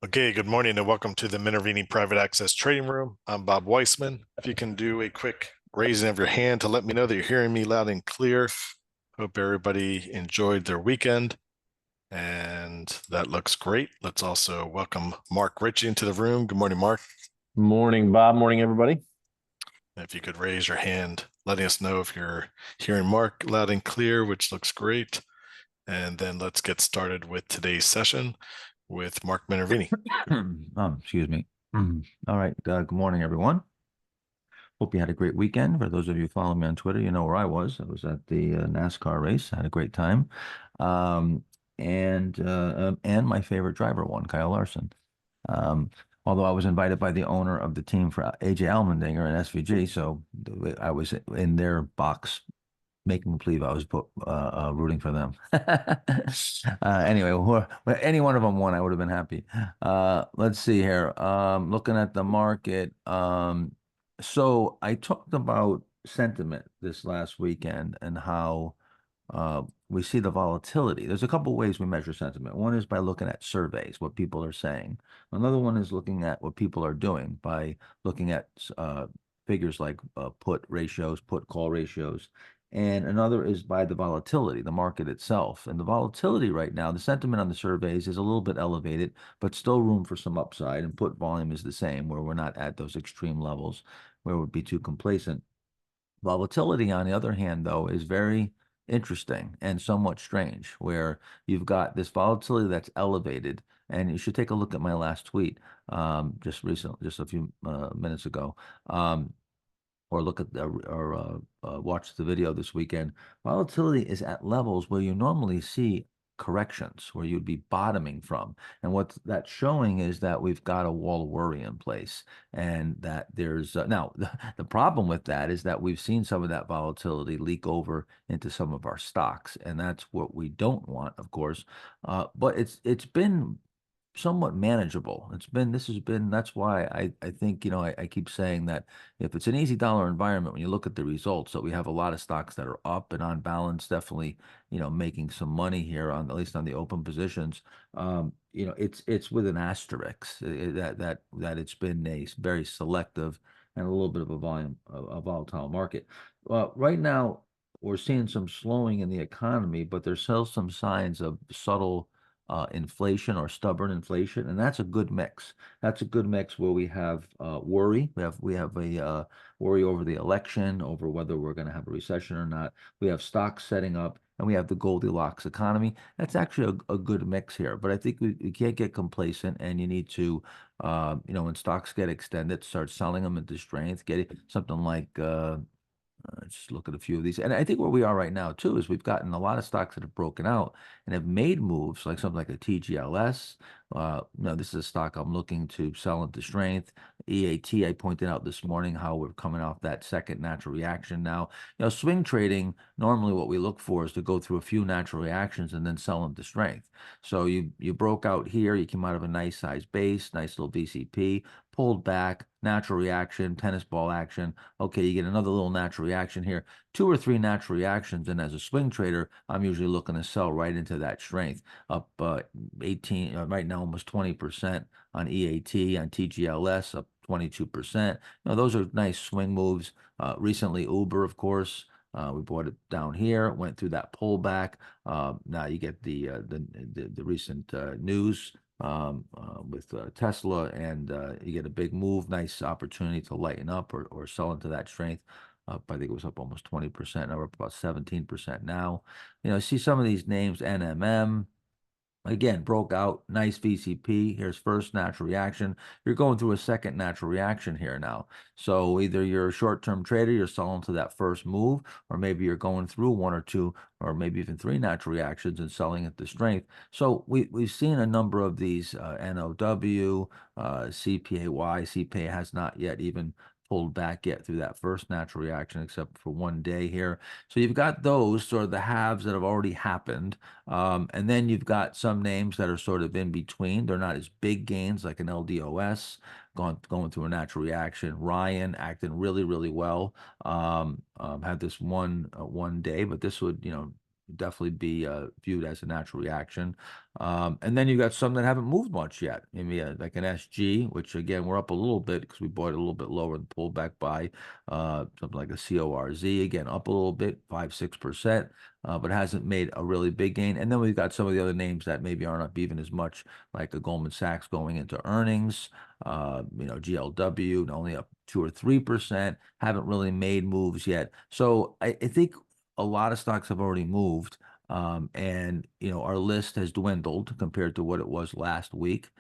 Okay, good morning and welcome to the Minervini Private Access Trading Room. I'm Bob Weissman. If you can do a quick raising of your hand to let me know that you're hearing me loud and clear. Hope everybody enjoyed their weekend. And that looks great. Let's also welcome Mark Ritchie into the room. Good morning, Mark. Morning, Bob. Morning, everybody. If you could raise your hand, letting us know if you're hearing Mark loud and clear, which looks great. And then let's get started with today's session with Mark Minervini. Excuse me. All right. Good morning, everyone. Hope you had a great weekend. For those of you following me on Twitter, you know where I was. I was at the NASCAR race. I had a great time. Um, and my favorite driver won, Kyle Larson. Um, although I was invited by the owner of the team for AJ Allmendinger and SVG, so I was in their box making believe I was rooting for them. Anyway, any one of them won, I would have been happy. Let's see here. Looking at the market. So I talked about sentiment this last weekend and how we see the volatility. There's a couple ways we measure sentiment. One is by looking at surveys, what people are saying. Another one is looking at what people are doing by looking at figures like put ratios, put call ratios. And another is by the volatility, the market itself. And the volatility right now, the sentiment on the surveys is a little bit elevated, but still room for some upside. And put volume is the same, where we're not at those extreme levels where we'd be too complacent. Volatility, on the other hand, though, is very interesting and somewhat strange, where you've got this volatility that's elevated. And you should take a look at my last tweet just a few minutes ago. Or look at watch the video this weekend. Volatility is at levels where you normally see corrections, where you'd be bottoming from. And what that's showing is that we've got a wall of worry in place, and that there's now the problem with that is that we've seen some of that volatility leak over into some of our stocks, and that's what we don't want, of course. But it's been somewhat manageable. This has been, that's why I think, I keep saying that if it's an easy dollar environment, when you look at the results, that we have a lot of stocks that are up and on balance, definitely, making some money here on, at least on the open positions. It's with an asterisk that it's been a very selective and a little bit of a volatile market. Right now, we're seeing some slowing in the economy, but there's still some signs of subtle inflation or stubborn inflation, and that's a good mix. That's a good mix where we have worry. We have a worry over the election, over whether we're going to have a recession or not. We have stocks setting up, and we have the Goldilocks economy. That's actually a good mix here. But I think we can't get complacent, and you need to, when stocks get extended, start selling them into strength. Get something like just look at a few of these. And I think where we are right now, too, is we've gotten a lot of stocks that have broken out and have made moves, like something like a TGLS. This is a stock I'm looking to sell into strength. EAT, I pointed out this morning how we're coming off that second natural reaction now. Swing trading, normally what we look for is to go through a few natural reactions and then sell into strength. So you broke out here, you came out of a nice size base, nice little VCP, pulled back, natural reaction, tennis ball action. Okay, you get another little natural reaction here, two or three natural reactions. And as a swing trader, I'm usually looking to sell right into that strength, up 18, right now almost 20% on EAT, on TGLS, up 22%. Those are nice swing moves. Recently, Uber, of course. We bought it down here, went through that pullback. Now you get the recent news with Tesla, and you get a big move, nice opportunity to lighten up or sell into that strength. I think it was up almost 20%. Now we're up about 17% now. See some of these names, NMM. Again, broke out, nice VCP. Here's first natural reaction. You're going through a second natural reaction here now. So either you're a short-term trader, you're selling to that first move, or maybe you're going through one or two, or maybe even three natural reactions and selling at the strength. So we've seen a number of these NOW, CPAY. CPA has not yet even pulled back yet through that first natural reaction, except for one day here. So you've got those sort of the halves that have already happened. And then you've got some names that are sort of in between. They're not as big gains like an LDOS going through a natural reaction. Ryan acting really, really well. Had this one day, but this would, definitely be viewed as a natural reaction. And then you got some that haven't moved much yet. Maybe like an SG, which again, we're up a little bit because we bought it a little bit lower and pulled back by something like a CORZ, again, up a little bit, 5-6%, but hasn't made a really big gain. And then we've got some of the other names that maybe aren't up even as much, like a Goldman Sachs going into earnings, GLW only up 2 or 3%, haven't really made moves yet. So I think a lot of stocks have already moved. And our list has dwindled compared to what it was last week.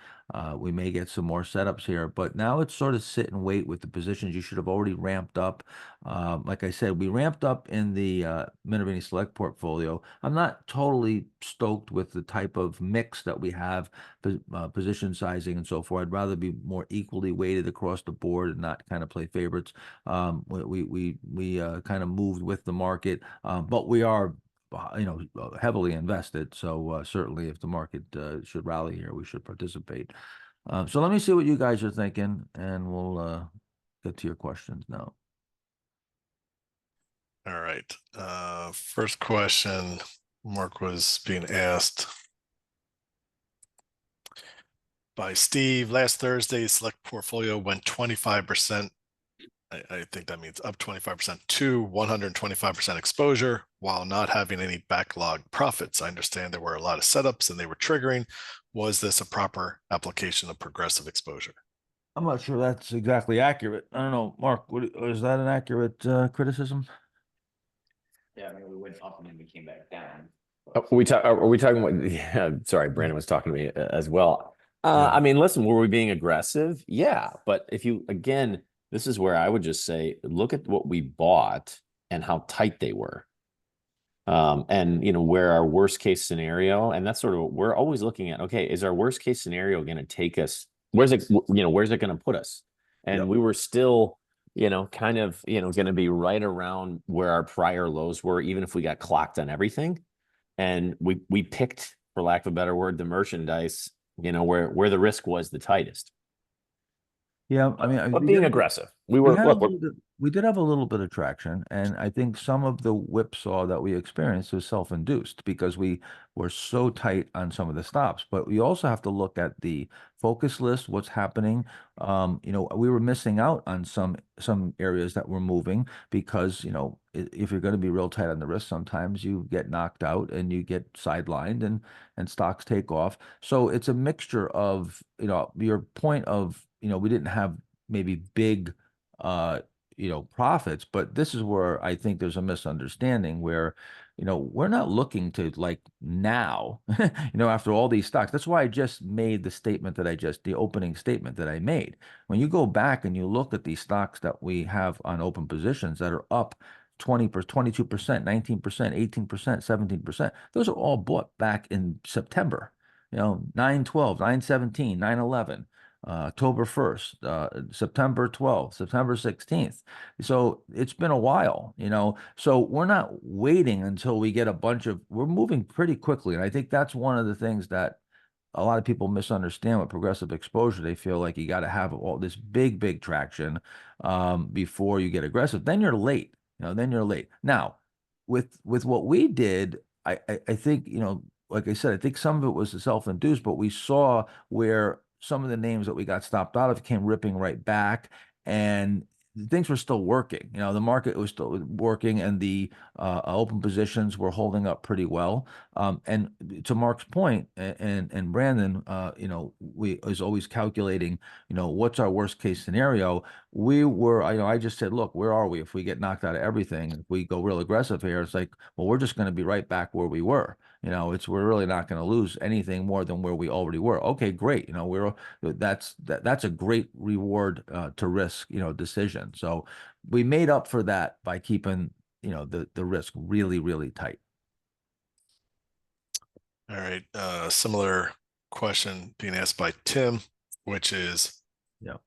We may get some more setups here, but now it's sort of sit and wait with the positions you should have already ramped up. Like I said, we ramped up in the Minervini Select portfolio. I'm not totally stoked with the type of mix that we have, position sizing and so forth. I'd rather be more equally weighted across the board and not kind of play favorites. We kind of moved with the market, but we are heavily invested. So certainly if the market should rally here, we should participate. So let me see what you guys are thinking, and we'll get to your questions now. All right. First question, Mark, was being asked by Steve. Last Thursday, select portfolio went 25%. I think that means up 25% to 125% exposure while not having any backlog profits. I understand there were a lot of setups and they were triggering. Was this a proper application of progressive exposure? I'm not sure that's exactly accurate. I don't know, Mark, is that an accurate criticism? Yeah, I mean, we went up and then we came back down. Are we talking about? Yeah, sorry, Brandon was talking to me as well. Yeah. I mean, listen, were we being aggressive? Yeah, but if you again, this is where I would just say, look at what we bought and how tight they were. And where our worst case scenario, and that's sort of what we're always looking at. Okay, is our worst case scenario going to take us? Where's it going to put us? And Yep. we were still, kind of, going to be right around where our prior lows were, even if we got clocked on everything. And we picked, for lack of a better word, the merchandise, where the risk was the tightest. Yeah, I mean, But being aggressive, we did have a little bit of traction, and I think some of the whipsaw that we experienced was self-induced because we were so tight on some of the stops. But we also have to look at the focus list, what's happening. We were missing out on some areas that were moving because if you're going to be real tight on the risk, sometimes you get knocked out and you get sidelined, and stocks take off. So it's a mixture of your point of we didn't have maybe big profits, but this is where I think there's a misunderstanding where we're not looking to like now after all these stocks. That's why I just made the opening statement that I made. When you go back and you look at these stocks that we have on open positions that are up 20%, 22%, 19%, 18%, 17%, those are all bought back in September, 9/12, 9/17, 9/11. October 1st, September 12th, September 16th. So it's been a while, so we're not waiting until we get we're moving pretty quickly. And I think that's one of the things that a lot of people misunderstand with progressive exposure. They feel like you got to have all this big traction before you get aggressive. Then you're late, Now, with what we did, I think, like I said, I think some of it was self-induced, but we saw where some of the names that we got stopped out of came ripping right back, and things were still working. The market was still working, and the open positions were holding up pretty well. And to Mark's point, and Brandon, we is always calculating, what's our worst case scenario. We were, I just said, look, where are we if we get knocked out of everything? If we go real aggressive here, it's like, well, we're just going to be right back where we were. We're really not going to lose anything more than where we already were. Okay, great. That's a great reward to risk, decision. So we made up for that by keeping, the risk really tight. All right. Similar question being asked by Tim, which is, yeah.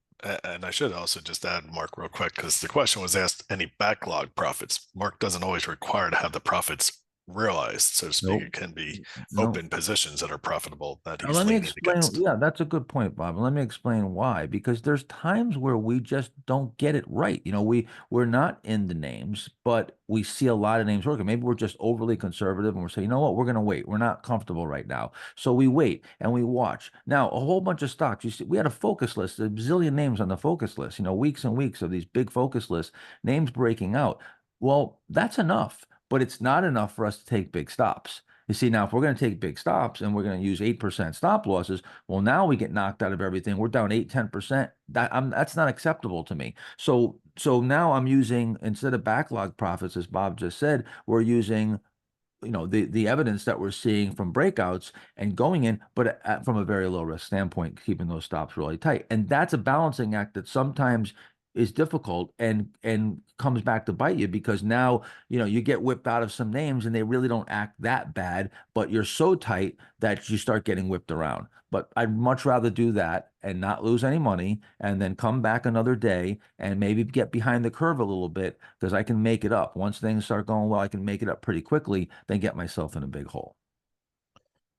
And I should also just add, Mark, real quick, because the question was asked, any backlog profits? Mark doesn't always require to have the profits realized, so to speak. Nope. It can be No. open positions that are profitable that Now, he's let me leaning explain. against. Yeah, that's a good point, Bob. Let me explain why. Because there's times where we just don't get it right. You know, we're not in the names, but we see a lot of names working. Maybe we're just overly conservative and we're saying, you know what, we're going to wait. We're not comfortable right now, so we wait and we watch. Now, a whole bunch of stocks. You see, we had a focus list, a bazillion names on the focus list. You know, weeks and weeks of these big focus lists, names breaking out. Well, that's enough, but it's not enough for us to take big stops. You see, now if we're going to take big stops and we're going to use 8% stop losses, well, now we get knocked out of everything. We're down 8-10%. That's not acceptable to me. So now I'm using, instead of backlog profits, as Bob just said, we're using, you know, the evidence that we're seeing from breakouts and going in, but from a very low risk standpoint, keeping those stops really tight. And that's a balancing act that sometimes is difficult and comes back to bite you, because now, you know, you get whipped out of some names and they really don't act that bad, but you're so tight that you start getting whipped around. But I'd much rather do that and not lose any money and then come back another day and maybe get behind the curve a little bit, because I can make it up. Once things start going well, I can make it up pretty quickly, then get myself in a big hole.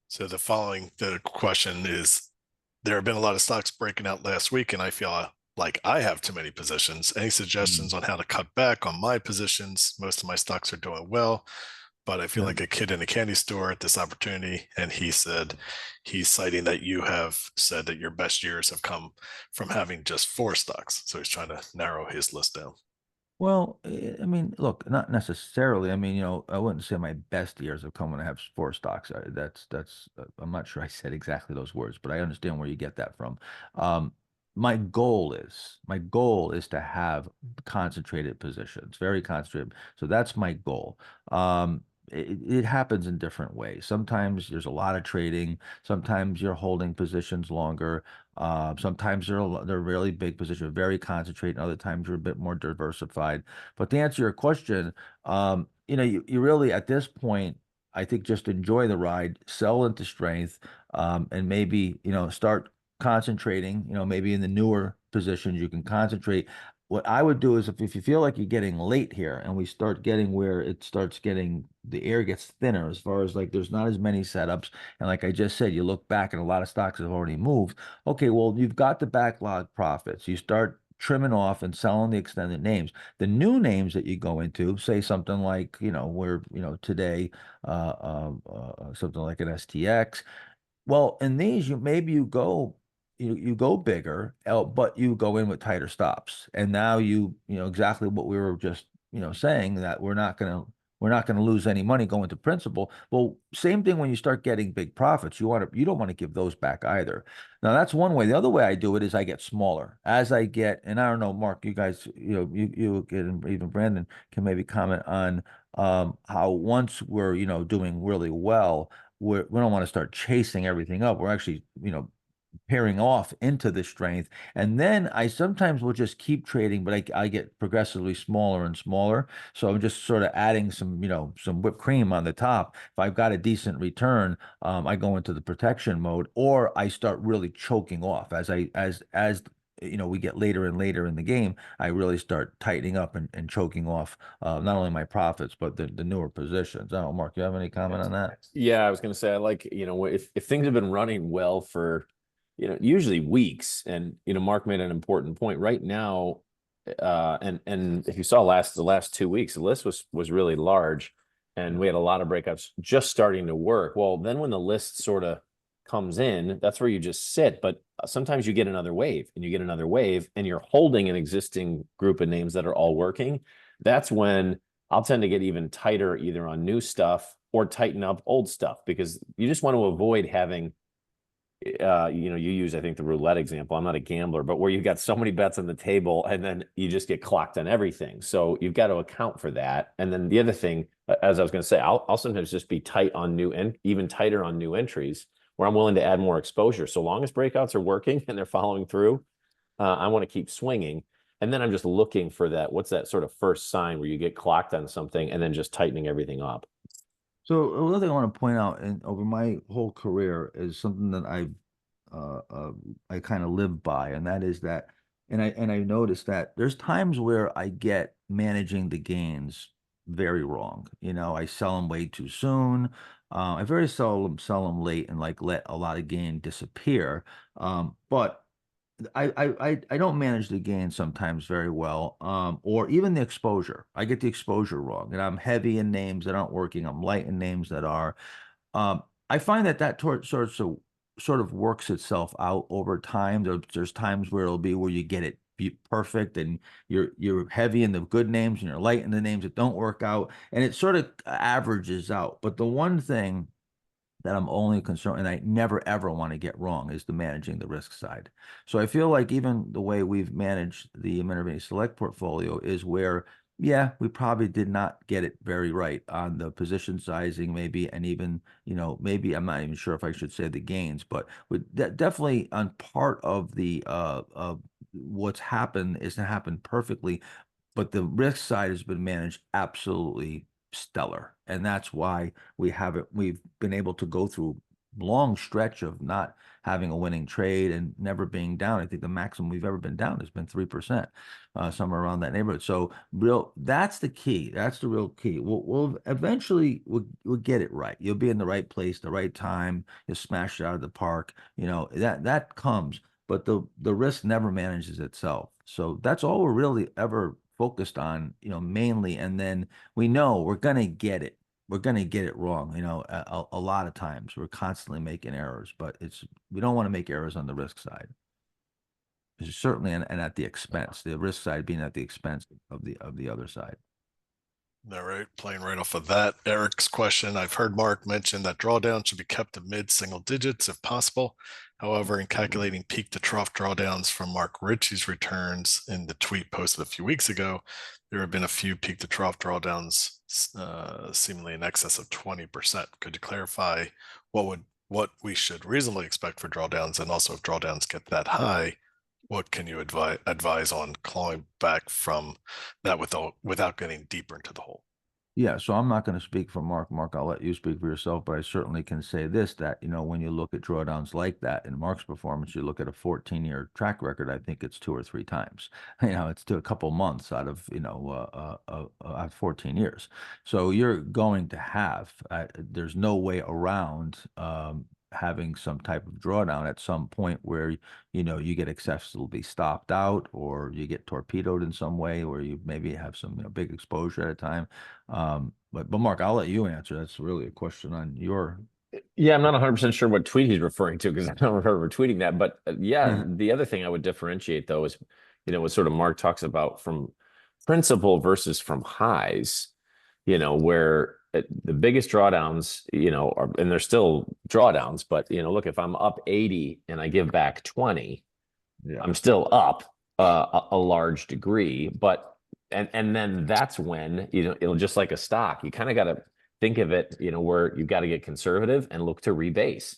So the question is, there have been a lot of stocks breaking out last week, and I feel like I have too many positions. Any suggestions on how to cut back on my positions? Most of my stocks are doing well, but I feel Yeah. like a kid in a candy store at this opportunity. And he said, he's citing that you have said that your best years have come from having just 4 stocks. So he's trying to narrow his list down. Well, I mean, look, not necessarily. I mean, you know, I wouldn't say my best years have come when I have 4 stocks. I'm not sure I said exactly those words, but I understand where you get that from. Um, my goal is to have concentrated positions, very concentrated. So that's my goal. It happens in different ways. Sometimes there's a lot of trading. Sometimes you're holding positions longer. Sometimes they're really big positions, very concentrated, and other times you're a bit more diversified. But to answer your question, you know, you really at this point, I think just enjoy the ride, sell into strength, and maybe, you know, start concentrating. You know, maybe in the newer positions you can concentrate. What I would do is, if you feel like you're getting late here and we start getting where it starts getting, the air gets thinner as far as like there's not as many setups. And like I just said, you look back and a lot of stocks have already moved. Okay, well, you've got the backlog profits. You start trimming off and selling the extended names. The new names that you go into, say something like, you know, where, you know, today, something like an STX. Well, in these, maybe you go bigger, but you go in with tighter stops, and now you know exactly what we were just, you know, saying, that we're not gonna lose any money going to principal. Well, same thing when you start getting big profits, you don't want to give those back either. Now that's one way. The other way I do it is I get smaller as I get, and I don't know, Mark, you guys, you know, you and even Brandon can maybe comment on how once we're, you know, doing really well, we don't want to start chasing everything up. We're actually, you know, pairing off into the strength. And then I sometimes will just keep trading, but I get progressively smaller and smaller. So I'm just sort of adding some, you know, some whipped cream on the top. If I've got a decent return, I go into the protection mode, or I start really choking off as you know, we get later and later in the game. I really start tightening up and choking off not only my profits, but the newer positions. I don't know, Mark, you have any comment on that? Yeah, I was going to say, I like, you know, if things have been running well for, you know, usually weeks, and, you know, Mark made an important point right now. And if you saw the last 2 weeks, the list was really large, and we had a lot of breakups just starting to work. Well, then when the list sort of comes in, that's where you just sit. But sometimes you get another wave and you get another wave, and you're holding an existing group of names that are all working. That's when I'll tend to get even tighter, either on new stuff or tighten up old stuff, because you just want to avoid having, you know, you use, I think, the roulette example. I'm not a gambler, but where you've got so many bets on the table and then you just get clocked on everything. So you've got to account for that. And then the other thing, as I was going to say, I'll sometimes just be tight on new and even tighter on new entries, where I'm willing to add more exposure. So long as breakouts are working and they're following through, I want to keep swinging. And then I'm just looking for that. What's that sort of first sign where you get clocked on something, and then just tightening everything up? So another thing I want to point out, and over my whole career, is something that I kind of live by, and that is that, and I noticed that there's times where I get managing the gains very wrong. You know, I sell them way too soon. I very seldom sell them late and like let a lot of gain disappear. But I don't manage the gain sometimes very well, or even the exposure. I get the exposure wrong, and I'm heavy in names that aren't working. I'm light in names that are. I find that sort of works itself out over time. There's times where it'll be where you get it perfect, and you're heavy in the good names, and you're light in the names that don't work out, and it sort of averages out. But the one thing that I'm only concerned, and I never ever want to get wrong, is the managing the risk side. So I feel like even the way we've managed the Minervini Select portfolio is where, yeah, we probably did not get it very right on the position sizing, maybe, and even, you know, maybe I'm not even sure if I should say the gains, but definitely on part of the what's happened isn't happened perfectly, but the risk side has been managed absolutely stellar. And that's why we've been able to go through long stretch of not having a winning trade and never being down. I think the maximum we've ever been down has been 3%, somewhere around that neighborhood. So that's the key. That's the real key. We'll eventually we'll get it right. You'll be in the right place, the right time. You'll smash it out of the park. You know, that comes, but the risk never manages itself. So that's all we're really ever focused on, you know, mainly. And then we know we're going to get it. We're going to get it wrong. You know, a lot of times we're constantly making errors, but we don't want to make errors on the risk side. Certainly, and at the expense, the risk side being at the expense of the other side. All right, playing right off of that, Eric's question. I've heard Mark mention that drawdown should be kept to mid-single digits if possible. However, in calculating peak to trough drawdowns from Mark Ritchie's returns in the tweet posted a few weeks ago, there have been a few peak to trough drawdowns seemingly in excess of 20%. Could you clarify what we should reasonably expect for drawdowns, and also if drawdowns get that high, what can you advise on clawing back from that without getting deeper into the hole? Yeah, so I'm not going to speak for Mark. Mark, I'll let you speak for yourself, but I certainly can say this, that, you know, when you look at drawdowns like that in Mark's performance, you look at a 14-year track record, I think it's 2 or 3 times. You know, it's to a couple months out of, you know, 14 years. So you're going to have, there's no way around having some type of drawdown at some point where, you know, you get excessively stopped out, or you get torpedoed in some way, or you maybe have some, you know, big exposure at a time. But Mark, I'll let you answer. That's really a question on your. Yeah, I'm not 100% sure what tweet he's referring to, because I don't remember tweeting that. But yeah, the other thing I would differentiate, though, is, you know, what sort of Mark talks about from principal versus from highs, you know, where the biggest drawdowns, you know, are, and they're still drawdowns, but, you know, look, if I'm up 80 and I give back 20, Yeah. I'm still up a large degree. But and then that's when, you know, it'll just like a stock, you kind of got to think of it, you know, where you've got to get conservative and look to rebase.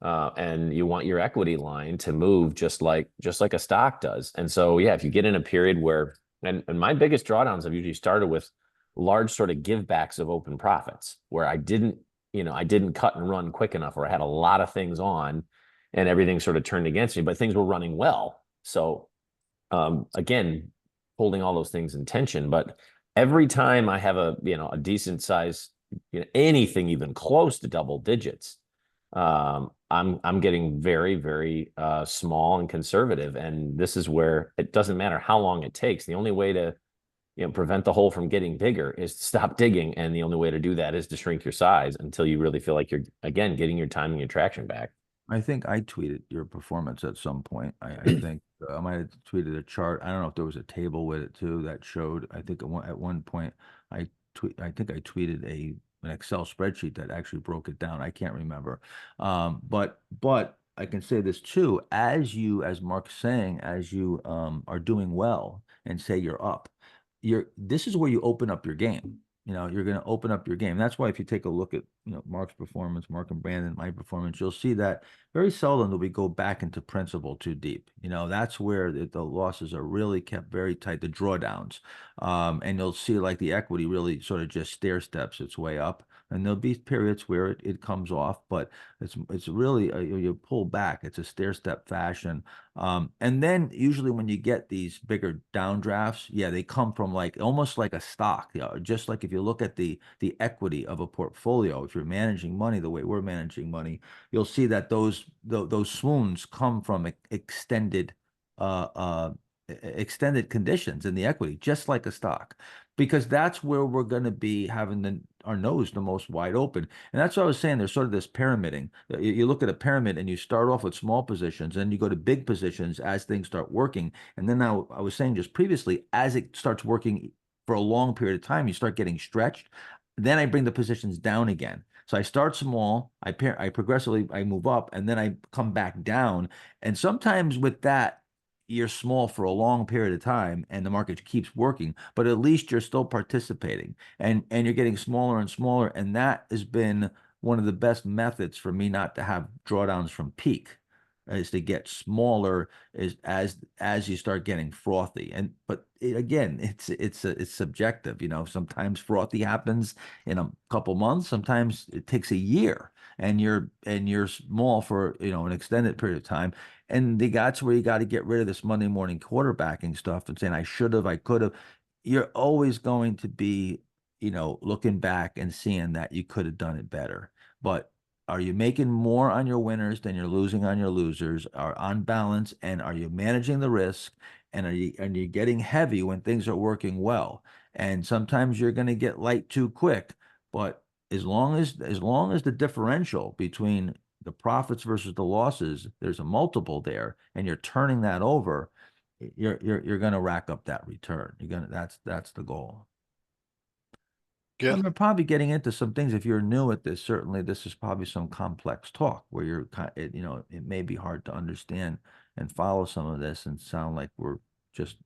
And you want your equity line to move just like a stock does. And so, yeah, if you get in a period where, and my biggest drawdowns have usually started with large sort of give backs of open profits, where I didn't cut and run quick enough, or I had a lot of things on and everything sort of turned against me, but things were running well. So again, holding all those things in tension. But every time I have a, you know, a decent size, you know, anything even close to double digits, I'm getting very, very small and conservative. And this is where it doesn't matter how long it takes. The only way to, you know, prevent the hole from getting bigger is to stop digging. And the only way to do that is to shrink your size until you really feel like you're, again, getting your time and your traction back. I think I tweeted your performance at some point. I think I might have tweeted a chart. I don't know if there was a table with it too that showed. I think at one point I think I tweeted an Excel spreadsheet that actually broke it down. I can't remember. But I can say this too, as Mark's saying, as you are doing well and say you're up, this is where you open up your game. You know, you're going to open up your game. That's why if you take a look at Mark's performance, Mark and Brandon, my performance, you'll see that very seldom do we go back into principal too deep. That's where the losses are really kept very tight, the drawdowns. And you'll see like the equity really sort of just stair steps its way up. And there'll be periods where it comes off, but it's really you pull back. It's a stair step fashion. And then usually when you get these bigger downdrafts, yeah, they come from like almost like a stock. Just like if you look at the equity of a portfolio, if you're managing money the way we're managing money, you'll see that those swoons come from extended conditions in the equity, just like a stock, because that's where we're going to be having our nose the most wide open. And that's what I was saying. There's sort of this pyramiding. You look at a pyramid and you start off with small positions, and you go to big positions as things start working. And then now I was saying just previously, as it starts working for a long period of time, you start getting stretched. Then I bring the positions down again. So I start small, I progressively move up, and then I come back down. And sometimes with that, you're small for a long period of time and the market keeps working, but at least you're still participating, and you're getting smaller and smaller. And that has been one of the best methods for me not to have drawdowns from peak, is to get smaller as you start getting frothy. But again, it's subjective. Sometimes frothy happens in a couple months, sometimes it takes a year, and you're small for an extended period of time. And that's where you got to get rid of this Monday morning quarterbacking stuff and saying I should have, I could have. You're always going to be looking back and seeing that you could have done it better. But are you making more on your winners than you're losing on your losers? Are on balance, and are you managing the risk? And are you getting heavy when things are working well? And sometimes you're going to get light too quick. But as long as the differential between the profits versus the losses, there's a multiple there, and you're turning that over, you're going to rack up that return. That's the goal. Yeah. We're probably getting into some things. If you're new at this, certainly this is probably some complex talk where you're it may be hard to understand and follow some of this and sound like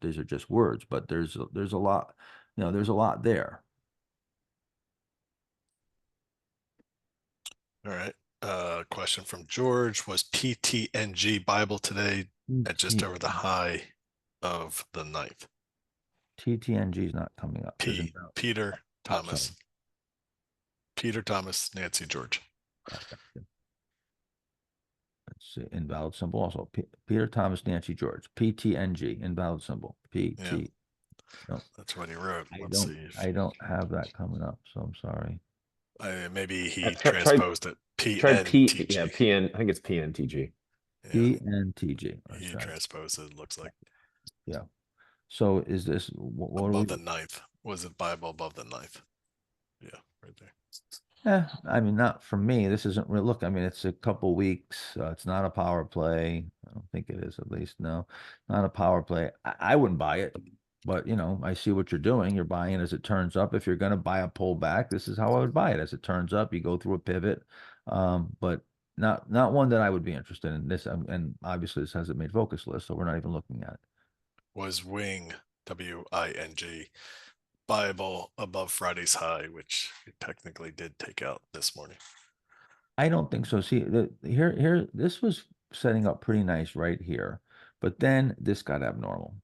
these are just words, but there's a lot, there's a lot there. All right. Question from George: was PTNG Bible today at just over the high of the 9th? TTNG is not coming up. Peter Thomas. sorry. Peter Thomas, Nancy George. Let's see, invalid symbol also. Peter Thomas, Nancy George. PTNG, invalid symbol. PT. Yeah. No, That's what he wrote. Let's see. I don't have that coming up, so I'm sorry. Maybe he Try- transposed it. Tried P, PNTG. yeah, PN. I think it's PNTG. Yeah, PNTG. he transposed it, looks like. Yeah. So is this what Above the 9th. Was it Bible above the 9th? Yeah, right there. I mean, not for me. This isn't real. Look, I mean, it's a couple weeks. It's not a power play. I don't think it is, at least. No, not a power play. I wouldn't buy it, but I see what you're doing. You're buying as it turns up. If you're going to buy a pullback, this is how I would buy it. As it turns up, you go through a pivot, but not one that I would be interested in. This, and obviously this hasn't made focus list, so we're not even looking at it. Was Wing, WING, Bible above Friday's high, which it technically did take out this morning? I don't think so. See, here, this was setting up pretty nice right here, but then this got abnormal.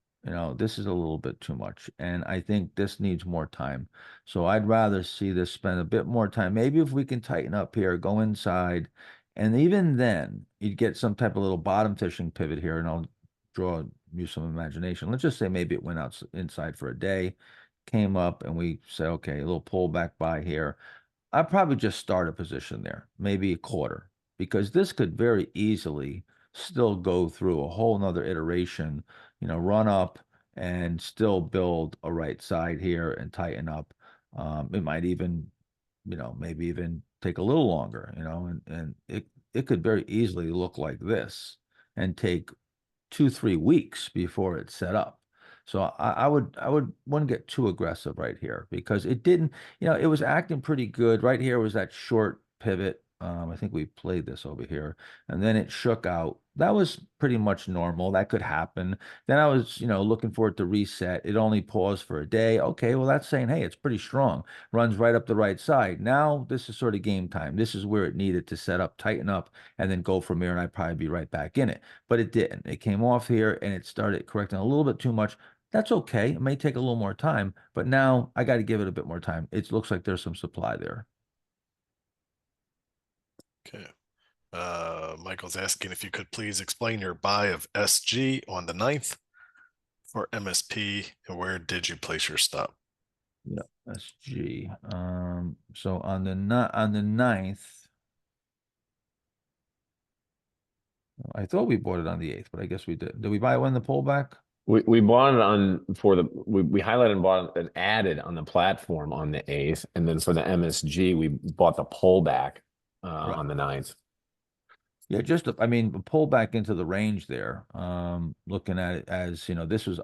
This is a little bit too much, and I think this needs more time. So I'd rather see this spend a bit more time. Maybe if we can tighten up here, go inside, and even then you'd get some type of little bottom fishing pivot here, and I'll use some imagination. Let's just say maybe it went out inside for a day, came up, and we say, okay, a little pullback buy here. I'd probably just start a position there, maybe a quarter, because this could very easily still go through a whole nother iteration, run up and still build a right side here and tighten up. It might even, maybe even take a little longer, and it could very easily look like this and take 2-3 weeks before it's set up. So I wouldn't get too aggressive right here, because it didn't, it was acting pretty good. Right here was that short pivot. I think we played this over here, and then it shook out. That was pretty much normal. That could happen. Then I was, looking for it to reset. It only paused for a day. Okay, well, that's saying, hey, it's pretty strong. Runs right up the right side. Now this is sort of game time. This is where it needed to set up, tighten up, and then go from here, and I'd probably be right back in it. But it didn't. It came off here, and it started correcting a little bit too much. That's okay. It may take a little more time, but now I got to give it a bit more time. It looks like there's some supply there. Okay. Michael's asking if you could please explain your buy of SG on the 9th for MSP and where did you place your stop? Yeah, SG. So on the 9th, I thought we bought it on the 8th, but I guess we did. Did we buy it when the pullback? We bought it on for the we highlighted and bought and added on the platform on the 8th, and then for the MSG we bought the pullback Right. on the 9th. Yeah, I mean, pull back into the range there. Looking at it as,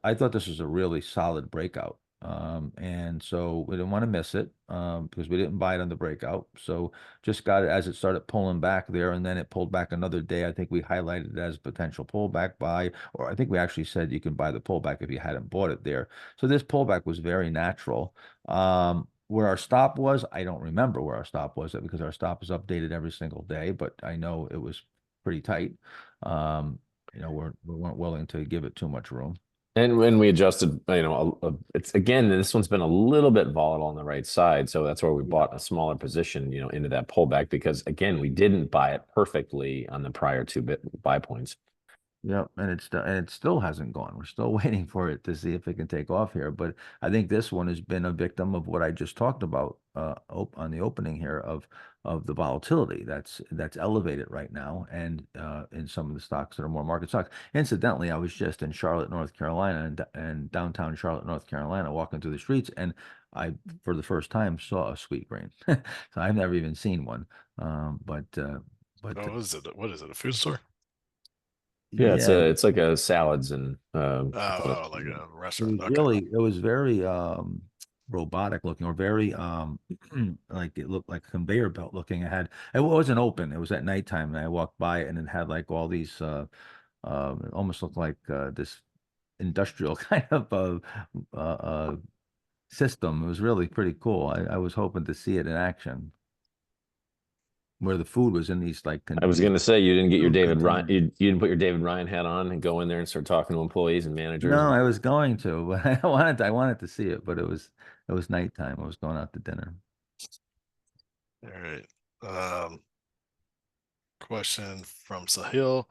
I thought this was a really solid breakout. And so we didn't want to miss it, because we didn't buy it on the breakout. So just got it as it started pulling back there, and then it pulled back another day. I think we highlighted it as potential pullback buy, or I think we actually said you can buy the pullback if you hadn't bought it there. So this pullback was very natural. Where our stop was, I don't remember where our stop was, because our stop is updated every single day, but I know it was pretty tight. We weren't willing to give it too much room. And when we adjusted, it's again, this one's been a little bit volatile on the right side. So that's where we bought a smaller position, into that pullback, because again, we didn't buy it perfectly on the prior two buy points. Yeah, and it still hasn't gone. We're still waiting for it to see if it can take off here. But I think this one has been a victim of what I just talked about on the opening here of the volatility that's elevated right now, and in some of the stocks that are more market stocks. Incidentally, I was just in Charlotte, North Carolina, and downtown Charlotte, North Carolina, walking through the streets, and I, for the first time, saw a sweet green. So I've never even seen one. But Oh, is it? What is it? A food store? Yeah, it's like a salads and Oh, like a restaurant. It was very robotic looking, or very like it looked like a conveyor belt looking. It wasn't open. It was at nighttime, and I walked by it, and it had like all these it almost looked like this industrial kind of system. It was really pretty cool. I was hoping to see it in action, where the food was in these like. I was going to say, you didn't get your food David Ryan, containers. you didn't put your David Ryan hat on and go in there and start talking to employees and managers. No, I was going to, but I wanted to see it, but it was nighttime. I was going out to dinner. All right. Question from Sahil.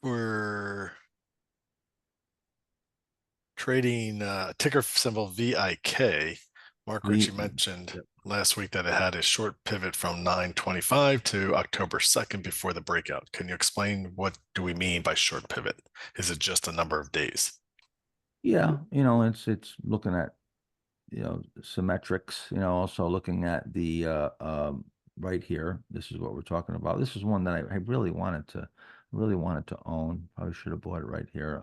For trading ticker symbol VIK, Mark Ritchie mentioned last week that it had a short pivot from 9/25 to October 2nd before the breakout. Can you explain what do we mean by short pivot? Is it just a number of days? Yeah, it's looking at symmetrics, also looking at the right here. This is what we're talking about. This is one that I really wanted to own. Probably should have bought it right here.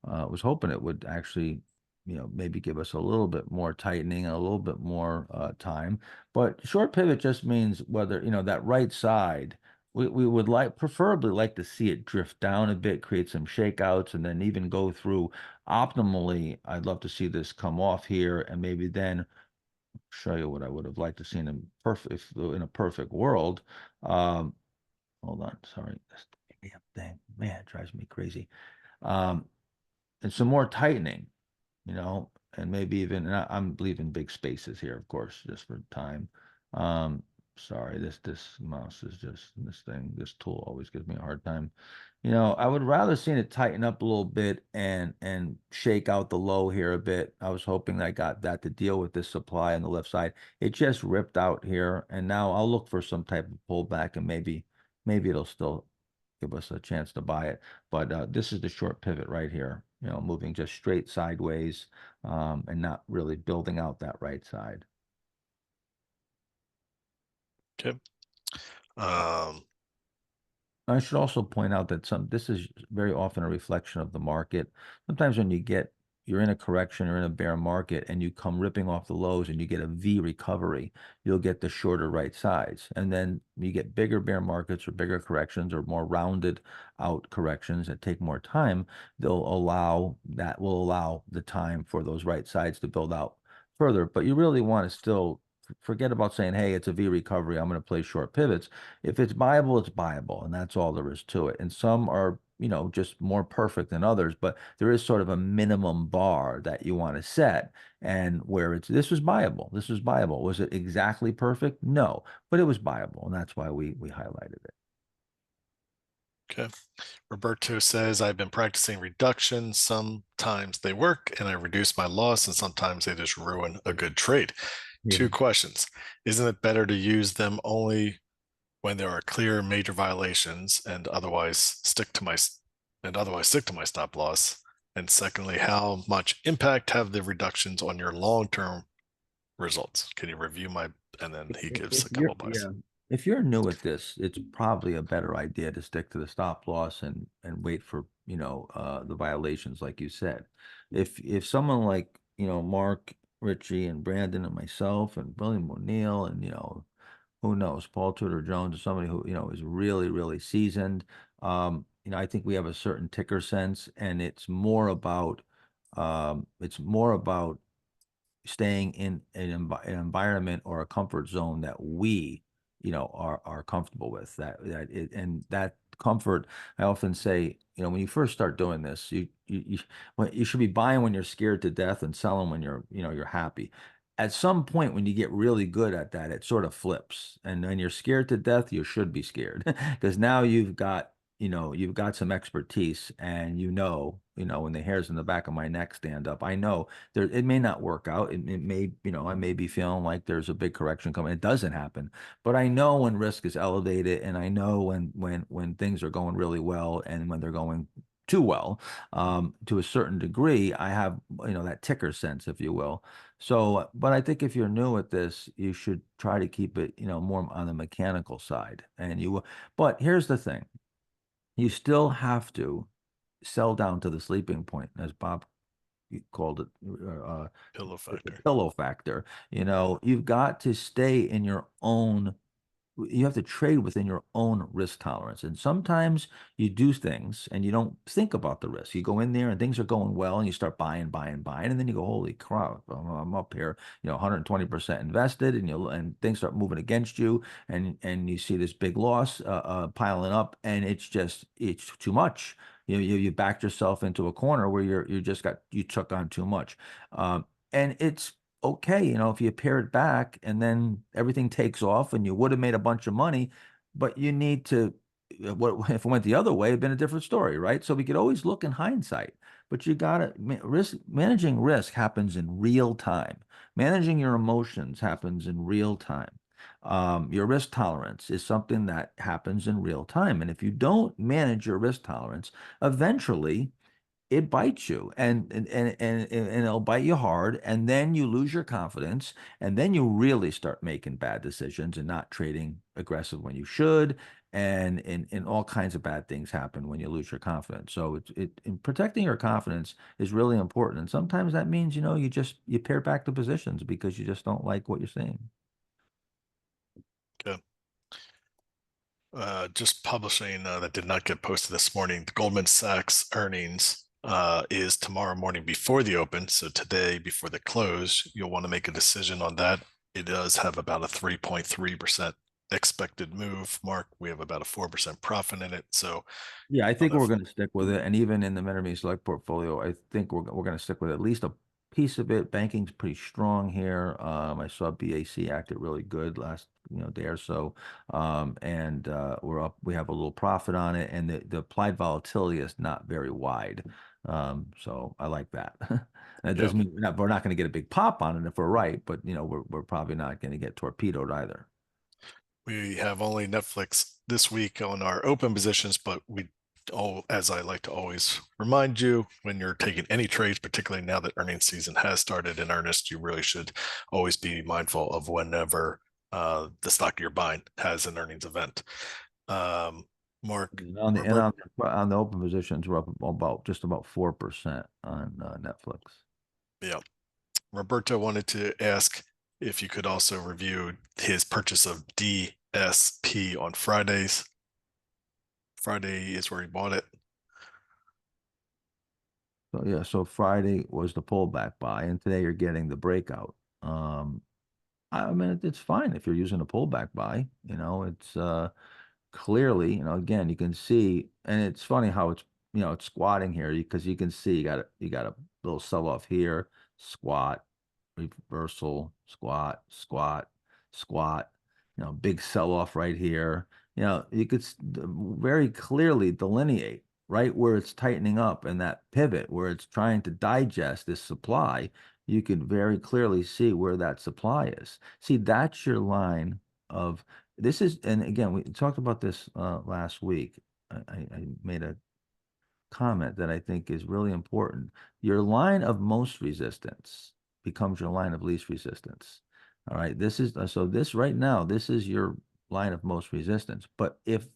Was hoping it would actually, maybe give us a little bit more tightening and a little bit more time. But short pivot just means whether, that right side, we would preferably like to see it drift down a bit, create some shakeouts, and then even go through. Optimally, I'd love to see this come off here, and maybe then show you what I would have liked to see in a perfect world. Hold on, sorry, this damn thing, man, it drives me crazy. And some more tightening, and maybe even, and I'm leaving big spaces here, of course, just for time. Sorry, this mouse is just, this tool always gives me a hard time. I would rather see it tighten up a little bit and shake out the low here a bit. I was hoping that I got that to deal with this supply on the left side. It just ripped out here, and now I'll look for some type of pullback, and maybe it'll still give us a chance to buy it. But this is the short pivot right here, moving just straight sideways, and not really building out that right side. Okay. I should also point out that this is very often a reflection of the market. Sometimes when you get you're in a correction or in a bear market and you come ripping off the lows and you get a V recovery, you'll get the shorter right sides. And then you get bigger bear markets or bigger corrections or more rounded out corrections that take more time, will allow the time for those right sides to build out further. But you really want to still forget about saying, hey, it's a V recovery, I'm going to play short pivots. If it's buyable, it's buyable, and that's all there is to it. And some are, just more perfect than others, but there is sort of a minimum bar that you want to set, and where this was buyable. This was buyable. Was it exactly perfect? No, but it was buyable, and that's why we highlighted it. Okay. Roberto says, I've been practicing reductions. Sometimes they work and I reduce my loss, and sometimes they just ruin a good trade. Yeah. 2 questions. Isn't it better to use them only when there are clear major violations and otherwise stick to my stop loss? And secondly, how much impact have the reductions on your long-term results? Can you review and then he gives a couple buys. Yeah. If you're new at this, it's probably a better idea to stick to the stop loss and wait for, the violations, like you said. If someone like, Mark, Richie, and Brandon, and myself, and William O'Neill, and, who knows, Paul Tudor Jones, or somebody who, is really, really seasoned, I think we have a certain ticker sense, and it's more about staying in an environment or a comfort zone that we, are comfortable with. And that comfort, I often say, when you first start doing this, you should be buying when you're scared to death and selling when you're happy. At some point, when you get really good at that, it sort of flips. And when you're scared to death, you should be scared, because now you've got some expertise, and when the hairs in the back of my neck stand up, I know it may not work out. It may, I may be feeling like there's a big correction coming. It doesn't happen, but I know when risk is elevated, and I know when things are going really well and when they're going too well, to a certain degree. I have, that ticker sense, if you will. So, but I think if you're new at this, you should try to keep it, more on the mechanical side. But here's the thing. You still have to sell down to the sleeping point, as Bob called it, Pillow factor. the pillow factor. You've got to stay in your own. You have to trade within your own risk tolerance. And sometimes you do things and you don't think about the risk. You go in there and things are going well and you start buying. And then you go, holy crap, I'm up here, 120% invested, and things start moving against you, and you see this big loss piling up, and it's too much. You backed yourself into a corner where you took on too much. And it's okay, if you pare it back and then everything takes off and you would have made a bunch of money, but you need to, if it went the other way, it'd been a different story, right? So we could always look in hindsight, but you got to managing risk happens in real time. Managing your emotions happens in real time. Your risk tolerance is something that happens in real time. And if you don't manage your risk tolerance, eventually it bites you, and it'll bite you hard, and then you lose your confidence, and then you really start making bad decisions and not trading aggressive when you should, and all kinds of bad things happen when you lose your confidence. So protecting your confidence is really important, and sometimes that means you pare back the positions because you just don't like what you're seeing. Good. Just publishing that did not get posted this morning. The Goldman Sachs earnings is tomorrow morning before the open. So today, before the close, you'll want to make a decision on that. It does have about a 3.3% expected move. Mark, we have about a 4% profit in it. So yeah, I think we're going to stick with it. And even in the MentorMe Select portfolio, I think we're going to stick with at least a piece of it. Banking's pretty strong here. I saw BAC acted really good last day or so, and we're up. We have a little profit on it, and the applied volatility is not very wide. So I like that. And it doesn't mean we're not going to get a big pop on it if we're right, but we're probably not going to get torpedoed either. We have only Netflix this week on our open positions, but as I like to always remind you, when you're taking any trades, particularly now that earnings season has started in earnest, you really should always be mindful of whenever the stock you're buying has an earnings event. Mark. And on the, and on the open positions, we're up about, just about 4% on Netflix. Yeah. Roberto wanted to ask if you could also review his purchase of DSP on Fridays. Friday is where he bought it. So yeah, so Friday was the pullback buy, and today you're getting the breakout. I mean, it's fine if you're using a pullback buy. You know, it's clearly, you know, again, you can see, and it's funny how it's, you know, it's squatting here because you can see you got a little sell off here, squat, reversal, squat, squat, squat, you know, big sell off right here. You know, you could very clearly delineate right where it's tightening up and that pivot where it's trying to digest this supply. You could very clearly see where that supply is. See, that's your line of this is, and again, we talked about this last week. I made a comment that I think is really important. Your line of most resistance becomes your line of least resistance. All right. This is so this right now, this is your line of most resistance. But if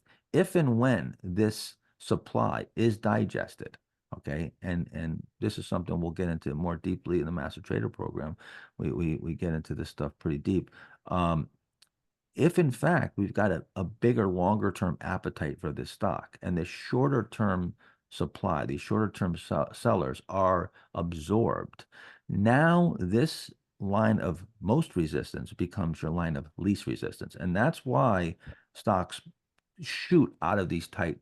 and when this supply is digested, okay, and this is something we'll get into more deeply in the Master Trader program. We get into this stuff pretty deep. If in fact we've got a bigger, longer term appetite for this stock and the shorter term supply, these shorter term sellers are absorbed, now this line of most resistance becomes your line of least resistance. And that's why stocks shoot out of these tight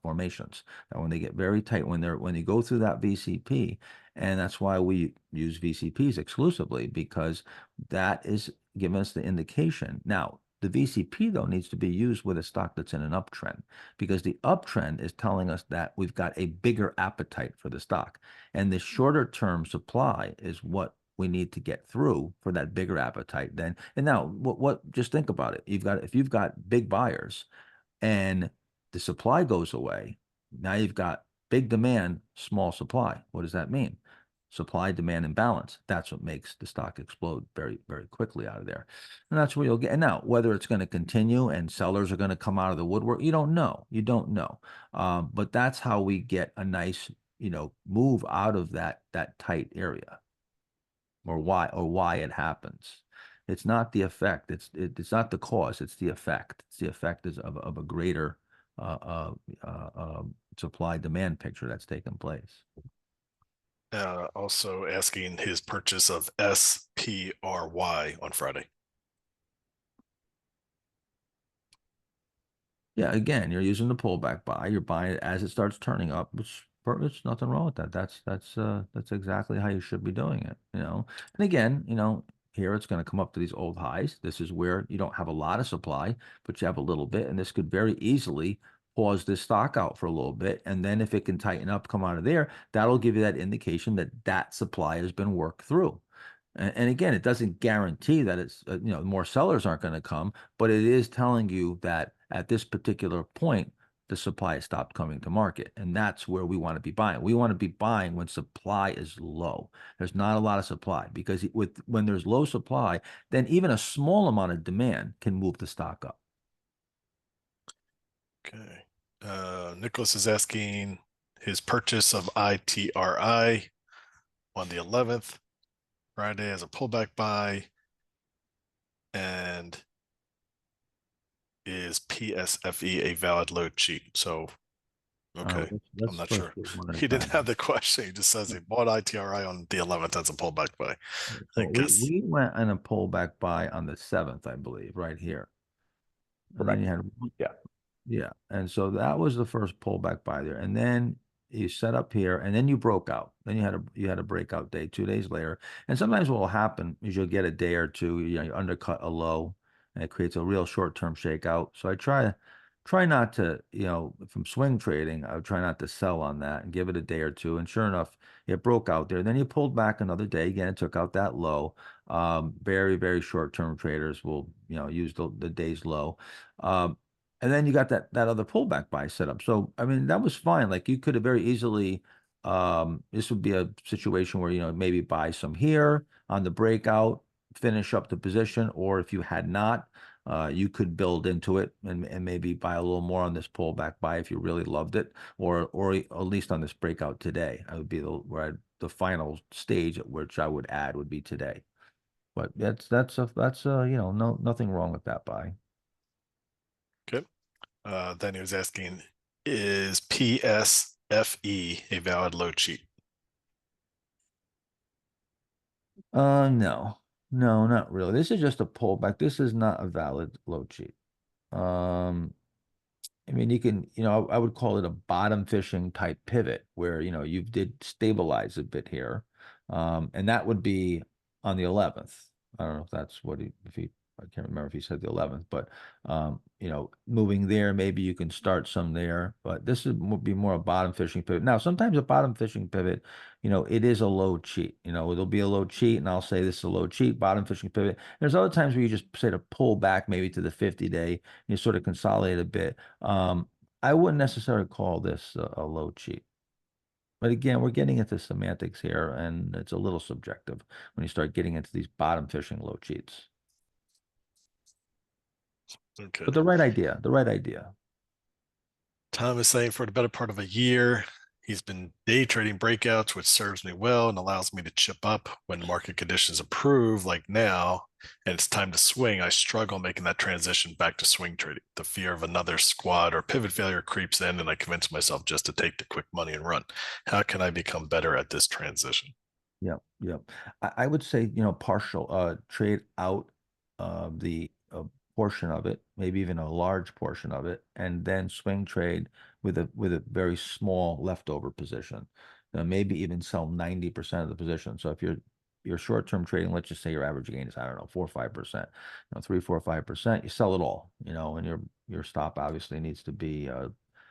formations. Now, when they get very tight, when they go through that VCP, and that's why we use VCPs exclusively, because that is giving us the indication. Now, the VCP though needs to be used with a stock that's in an uptrend, because the uptrend is telling us that we've got a bigger appetite for the stock, and the shorter term supply is what we need to get through for that bigger appetite. Then, and now, what? Just think about it. If you've got big buyers, and the supply goes away, now you've got big demand, small supply. What does that mean? Supply demand imbalance. That's what makes the stock explode very, very quickly out of there. And that's where you'll get. And now, whether it's going to continue and sellers are going to come out of the woodwork, you don't know. You don't know. But that's how we get a nice, you know, move out of that tight area, or why it happens. It's not the effect. It's not the cause. It's the effect. It's the effect of a greater supply demand picture that's taken place. Also asking his purchase of SPRY on Friday. Yeah, again, you're using the pullback buy. You're buying it as it starts turning up, which there's nothing wrong with that. That's exactly how you should be doing it, you know. And again, you know, here it's going to come up to these old highs. This is where you don't have a lot of supply, but you have a little bit, and this could very easily pause this stock out for a little bit. And then if it can tighten up, come out of there, that'll give you that indication that that supply has been worked through. And again, it doesn't guarantee that it's, you know, more sellers aren't going to come, but it is telling you that at this particular point, the supply has stopped coming to market. And that's where we want to be buying. We want to be buying when supply is low. There's not a lot of supply, because when there's low supply, then even a small amount of demand can move the stock up. Okay. Nicholas is asking his purchase of ITRI on the 11th, Friday, as a pullback buy, and is PSFE a valid load sheet? So, okay, I'm not sure. He didn't have the question. He just says he bought ITRI on the 11th as a pullback buy. We went on a pullback buy on the 7th, I believe, right here. And then you had, yeah. And so that was the first pullback buy there. And then you set up here, and then you broke out. Then you had a breakout day 2 days later. And sometimes what will happen is you'll get a day or two, you know, you undercut a low, and it creates a real short-term shakeout. So I try not to, you know, from swing trading, I would try not to sell on that and give it a day or two. And sure enough, it broke out there. Then you pulled back another day. Again, it took out that low. Very, very short-term traders will, you know, use the day's low. And then you got that other pullback buy set up. So, I mean, that was fine. Like, you could have very easily, this would be a situation where, you know, maybe buy some here on the breakout, finish up the position, or if you had not, You could build into it and maybe buy a little more on this pullback buy if you really loved it, or at least on this breakout today. I would be the final stage at which I would add would be today. But that's you know, nothing wrong with that buy. Okay. Then he was asking, is PSFE a valid low cheat? No, not really. This is just a pullback. This is not a valid low cheat. I mean, you can, you know, I would call it a bottom fishing type pivot where, you know, you did stabilize a bit here. And that would be on the 11th. I don't know if that's what I can't remember if he said the 11th, but, you know, moving there, maybe you can start some there, but this would be more a bottom fishing pivot. Now, sometimes a bottom fishing pivot, you know, it is a low cheat, you know, it'll be a low cheat and I'll say this is a low cheat, bottom fishing pivot. There's other times where you just say to pull back maybe to the 50-day, you sort of consolidate a bit. I wouldn't necessarily call this a low cheat. But again, we're getting into semantics here, and it's a little subjective when you start getting into these bottom fishing low cheats. Okay. But the right idea, the right idea. Tom is saying for the better part of a year, he's been day trading breakouts, which serves me well and allows me to chip up when market conditions improve, like now, and it's time to swing. I struggle making that transition back to swing trading. The fear of another squat or pivot failure creeps in, and I convince myself just to take the quick money and run. How can I become better at this transition? Yep. I would say, you know, partial trade out the portion of it, maybe even a large portion of it, and then swing trade with a very small leftover position. Maybe even sell 90% of the position. So if you're short-term trading, let's just say your average gain is, I don't know, 4 or 5%, you know, 3, 4, 5%, you sell it all, you know, and your stop obviously needs to be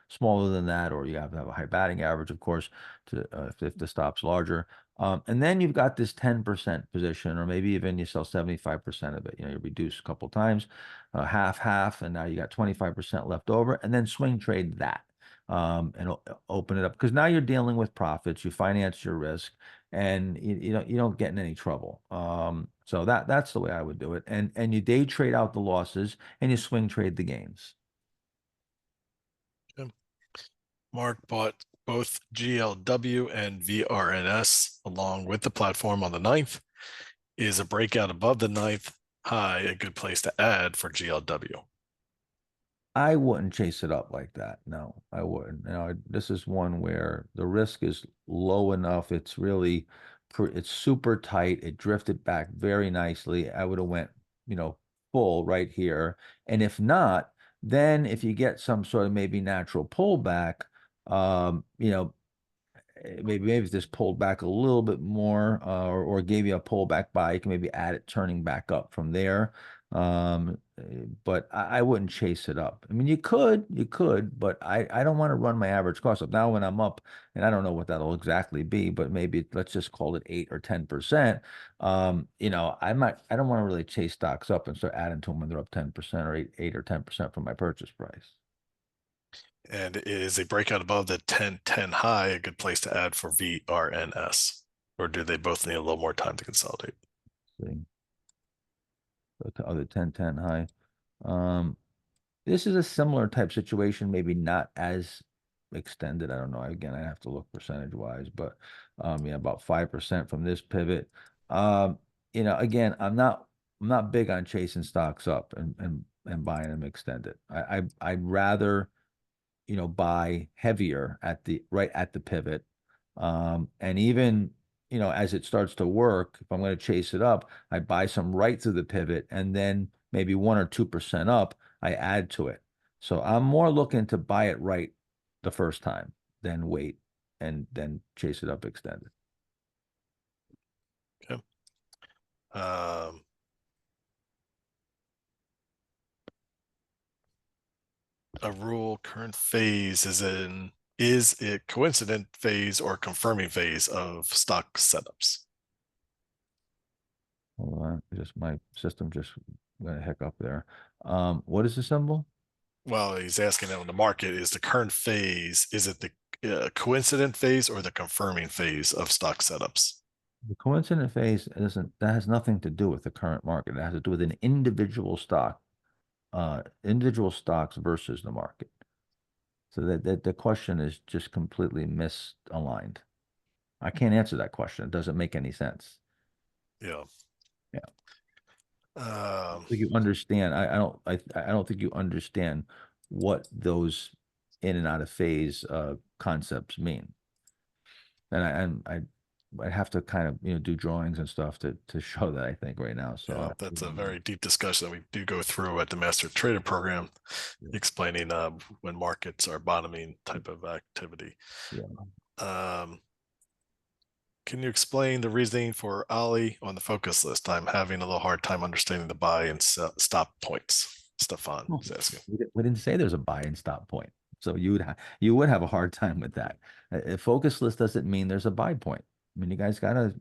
smaller than that, or you have to have a high batting average, of course, to if the stop's larger. And then you've got this 10% position, or maybe even you sell 75% of it. You know, you reduce a couple times, half, and now you got 25% left over, and then swing trade that. And open it up, because now you're dealing with profits, you finance your risk, and you don't get in any trouble. So that's the way I would do it. And you day trade out the losses and you swing trade the gains. Okay. Mark bought both GLW and VRNS along with the platform on the 9th. Is a breakout above the 9th high a good place to add for GLW? I wouldn't chase it up like that. No, I wouldn't. You know, this is one where the risk is low enough. It's really, it's super tight. It drifted back very nicely. I would have went, you know, full right here. And if not, then if you get some sort of maybe natural pullback, you know, maybe if this pulled back a little bit more, or gave you a pullback buy, you can maybe add it turning back up from there. But I wouldn't chase it up. I mean, you could, but I don't want to run my average cost up. Now when I'm up, and I don't know what that'll exactly be, but maybe let's just call it 8 or 10%. You know, I don't want to really chase stocks up and start adding to them when they're up 10% or 8 or 10% from my purchase price. And is a breakout above the 10-10 high a good place to add for VRNS? Or do they both need a little more time to consolidate? See. The other 10-10 high. This is a similar type situation, maybe not as extended. I don't know. Again, I have to look percentage wise, but yeah, about 5% from this pivot. You know, again, I'm not big on chasing stocks up and buying them extended. I'd rather, you know, buy heavier right at the pivot. And even, you know, as it starts to work, if I'm going to chase it up, I buy some right through the pivot, and then maybe 1 or 2% up, I add to it. So I'm more looking to buy it right the first time than wait and then chase it up extended. Okay. A rule current phase is it coincident phase or confirming phase of stock setups? Hold on, just my system just went a hiccup there. What is the symbol? Well, he's asking on the market, is the current phase, is it the coincident phase or the confirming phase of stock setups? The coincident phase that has nothing to do with the current market. It has to do with an individual stock. individual stocks versus the market. So that the question is just completely misaligned. I can't answer that question. It doesn't make any sense. Yeah. Yeah. Um, think you understand. I don't think you understand what those in and out of phase concepts mean. And I'd have to kind of do drawings and stuff to show that, I think, right now. So yeah, that's a very deep discussion that we do go through at the Master Trader Program, explaining when markets are bottoming type of activity. Yeah. Can you explain the reasoning for Ali on the focus list? I'm having a little hard time understanding the buy and stop points. Stefan is asking. We didn't say there's a buy and stop point, so you would have a hard time with that. A focus list doesn't mean there's a buy point. I mean, you guys gotta,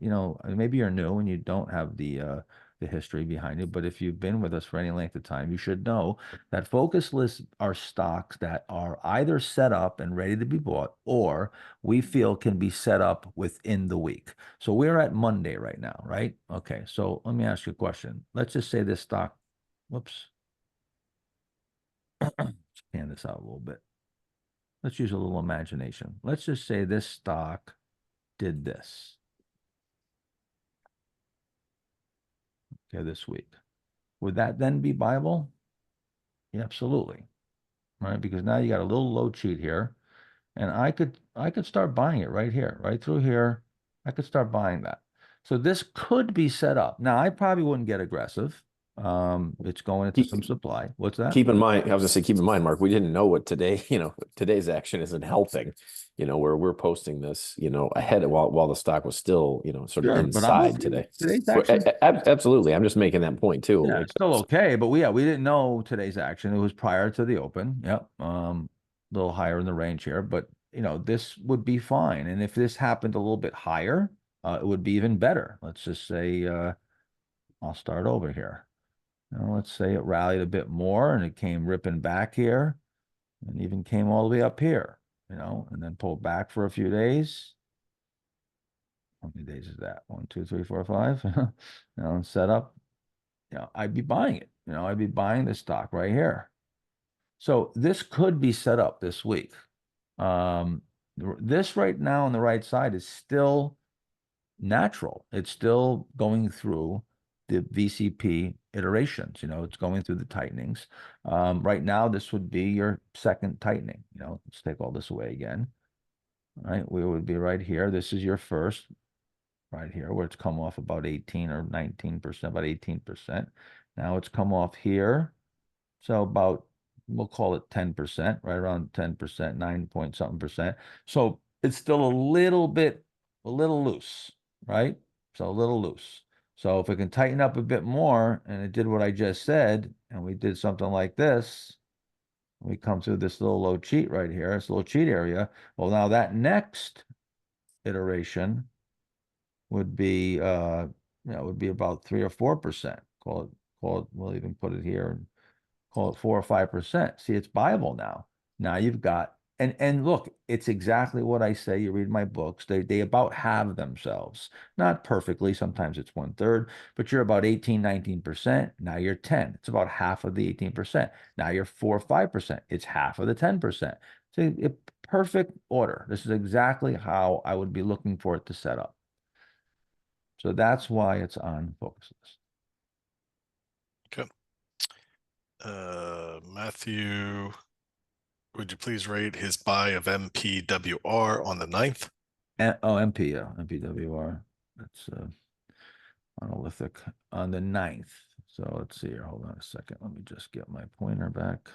maybe you're new and you don't have the history behind it, but if you've been with us for any length of time, you should know that focus lists are stocks that are either set up and ready to be bought, or we feel can be set up within the week. So we're at Monday right now, right? Okay, so let me ask you a question. Let's just say this stock, whoops. Let's pan this out a little bit. Let's use a little imagination. Let's just say this stock did this. Okay, this week. Would that then be buyable? Yeah, absolutely. Right? Because now you got a little low cheat here. And I could start buying it right here, right through here. I could start buying that. So this could be set up. Now, I probably wouldn't get aggressive. It's going into some supply. What's that? Keep in mind, I was gonna say, keep in mind, Mark, we didn't know what today, today's action isn't helping, where we're posting this, ahead of while the stock was still, sort of inside today. Today's action. Absolutely. I'm just making that point too. Yeah, it's still okay, but we didn't know today's action. It was prior to the open. Yep. A little higher in the range here, but this would be fine. And if this happened a little bit higher, it would be even better. Let's just say, I'll start over here. Now, let's say it rallied a bit more and it came ripping back here and even came all the way up here, and then pulled back for a few days. How many days is that? 1, 2, 3, 4, 5. And set up. I'd be buying it. I'd be buying the stock right here. So this could be set up this week. This right now on the right side is still natural. It's still going through the VCP iterations. It's going through the tightenings. Right now, this would be your second tightening. Let's take all this away again. All right, we would be right here. This is your first right here, where it's come off about 18 or 19%, about 18%. Now it's come off here. So about, we'll call it 10%, right around 10%, 9 point something percent. So it's still a little loose, right? So a little loose. So if it can tighten up a bit more, and it did what I just said, and we did something like this, we come through this little low cheat right here, this little cheat area. Well, now that next iteration would be, would be about 3 or 4%. Call it, we'll even put it here and call it 4 or 5%. See, it's buyable now. Now you've got, and look, it's exactly what I say. You read my books, they about have themselves. Not perfectly, sometimes it's 1/3, but you're about 18, 19%. Now you're 10. It's about half of the 18%. Now you're 4 or 5%. It's half of the 10%. So a perfect order. This is exactly how I would be looking for it to set up. So that's why it's on focus list. Okay. Matthew, would you please rate his buy of MPWR on the 9th? MP, yeah, MPWR. That's monolithic on the 9th. So let's see here. Hold on a second. Let me just get my pointer back.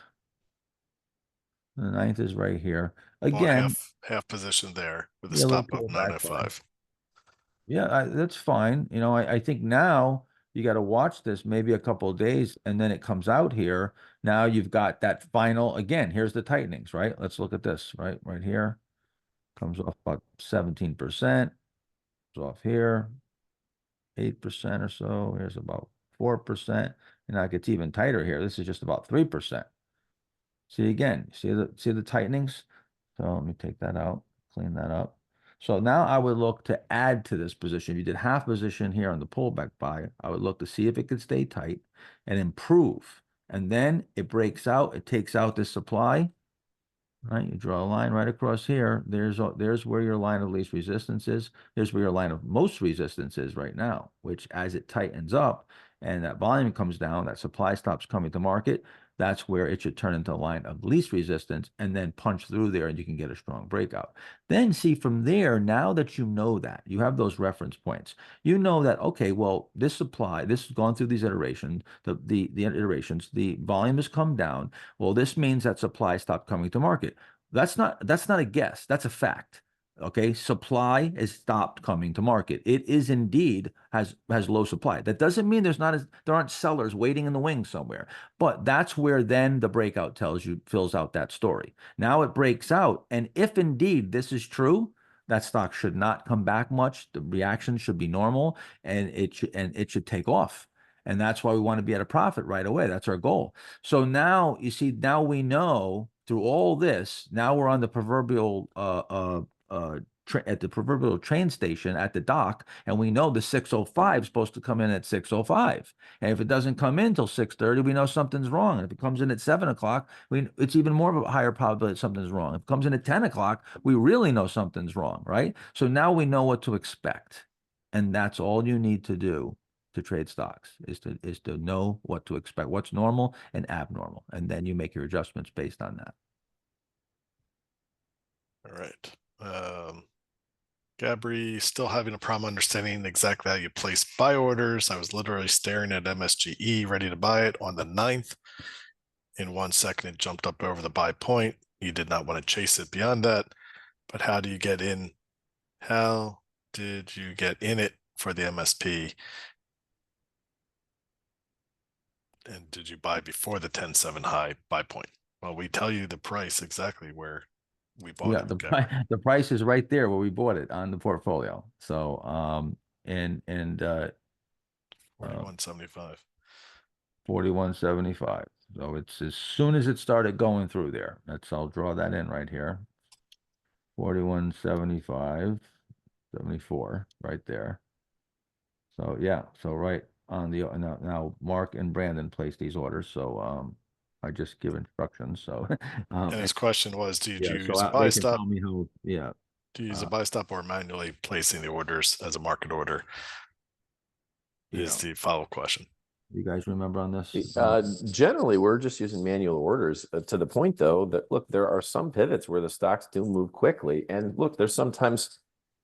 The 9th is right here. Again, well, half position there with a stop of 905. Yeah, that's fine. I think now you got to watch this maybe a couple of days, and then it comes out here. Now you've got that final, again, here's the tightenings, right? Let's look at this, right here. Comes off about 17%. It's off here, 8% or so. Here's about 4%. And now it gets even tighter here. This is just about 3%. See again, see the tightenings? So let me take that out, clean that up. So now I would look to add to this position. If you did half position here on the pullback buy, I would look to see if it could stay tight and improve. And then it breaks out, it takes out this supply, right? You draw a line right across here. There's where your line of least resistance is. There's where your line of most resistance is right now, which as it tightens up and that volume comes down, that supply stops coming to market, that's where it should turn into a line of least resistance and then punch through there and you can get a strong breakout. Then see from there, now that you know that, you have those reference points, you know that, okay, well, this supply, this has gone through these iterations, the iterations, the volume has come down. Well, this means that supply stopped coming to market. That's not a guess. That's a fact. Okay, supply has stopped coming to market. It is indeed has low supply. That doesn't mean there aren't sellers waiting in the wings somewhere. But that's where then the breakout fills out that story. Now it breaks out, and if indeed this is true, that stock should not come back much. The reaction should be normal, and it should take off. And that's why we want to be at a profit right away. That's our goal. So now you see, now we know through all this. Now we're on the proverbial at the proverbial train station at the dock, and we know the 6:05 is supposed to come in at 6:05. And if it doesn't come in till 6:30, we know something's wrong. And if it comes in at 7 o'clock, it's even more of a higher probability that something's wrong. If it comes in at 10 o'clock, we really know something's wrong, right? So now we know what to expect. And that's all you need to do to trade stocks is to know what to expect, what's normal and abnormal. And then you make your adjustments based on that. All right. Gabri, still having a problem understanding the exact value placed buy orders. I was literally staring at MSGE, ready to buy it on the 9th. In 1 second, it jumped up over the buy point. You did not want to chase it beyond that. But how do you get in? How did you get in it for the MSP? And did you buy before the 10.7 high buy point? Well, we tell you the price exactly where we bought Yeah, it. the price is right there where we bought it on the portfolio. So 41.75. 41.75. So it's as soon as it started going through there. I'll draw that in right here. 41.75, 74 right there. So yeah, so right on the now Mark and Brandon placed these orders. So I just give instructions. So And his question was, do you use so a buy they can stop? tell me how, yeah. Do you use a buy stop or manually placing the orders as a market order? Is the follow-up question. You guys remember on this? Generally, we're just using manual orders to the point, though, that look, there are some pivots where the stocks do move quickly. And look, there's sometimes,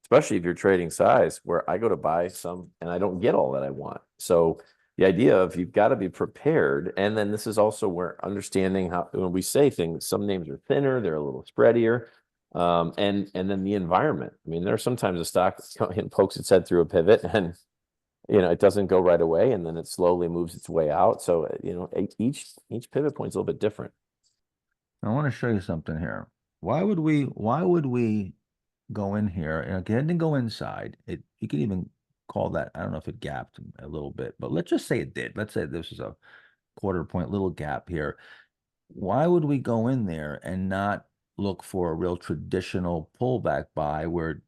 especially if you're trading size, where I go to buy some and I don't get all that I want. So the idea of you've got to be prepared. And then this is also where understanding how, when we say things, some names are thinner, they're a little spreadier. And then the environment. I mean, there are sometimes a stock pokes its head through a pivot and it doesn't go right away, and then it slowly moves its way out. So, each pivot point is a little bit different. I want to show you something here. Why would we go in here and go ahead and go inside? You can even call that, I don't know if it gapped a little bit, but let's just say it did. Let's say this is a quarter point little gap here. Why would we go in there and not look for a real traditional pullback buy where it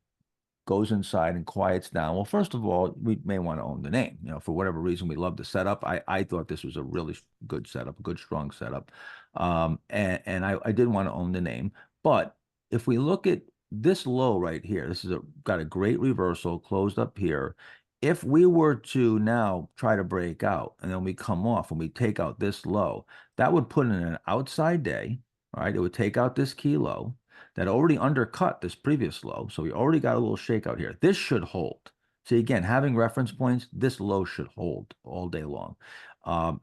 goes inside and quiets down? Well, first of all, we may want to own the name. For whatever reason, we love the setup. I thought this was a really good setup, a good, strong setup. And I did want to own the name. But if we look at this low right here, this is got a great reversal, closed up here. If we were to now try to break out and then we come off and we take out this low, that would put in an outside day, all right? It would take out this key low that already undercut this previous low. So we already got a little shakeout here. This should hold. See, again, having reference points, this low should hold all day long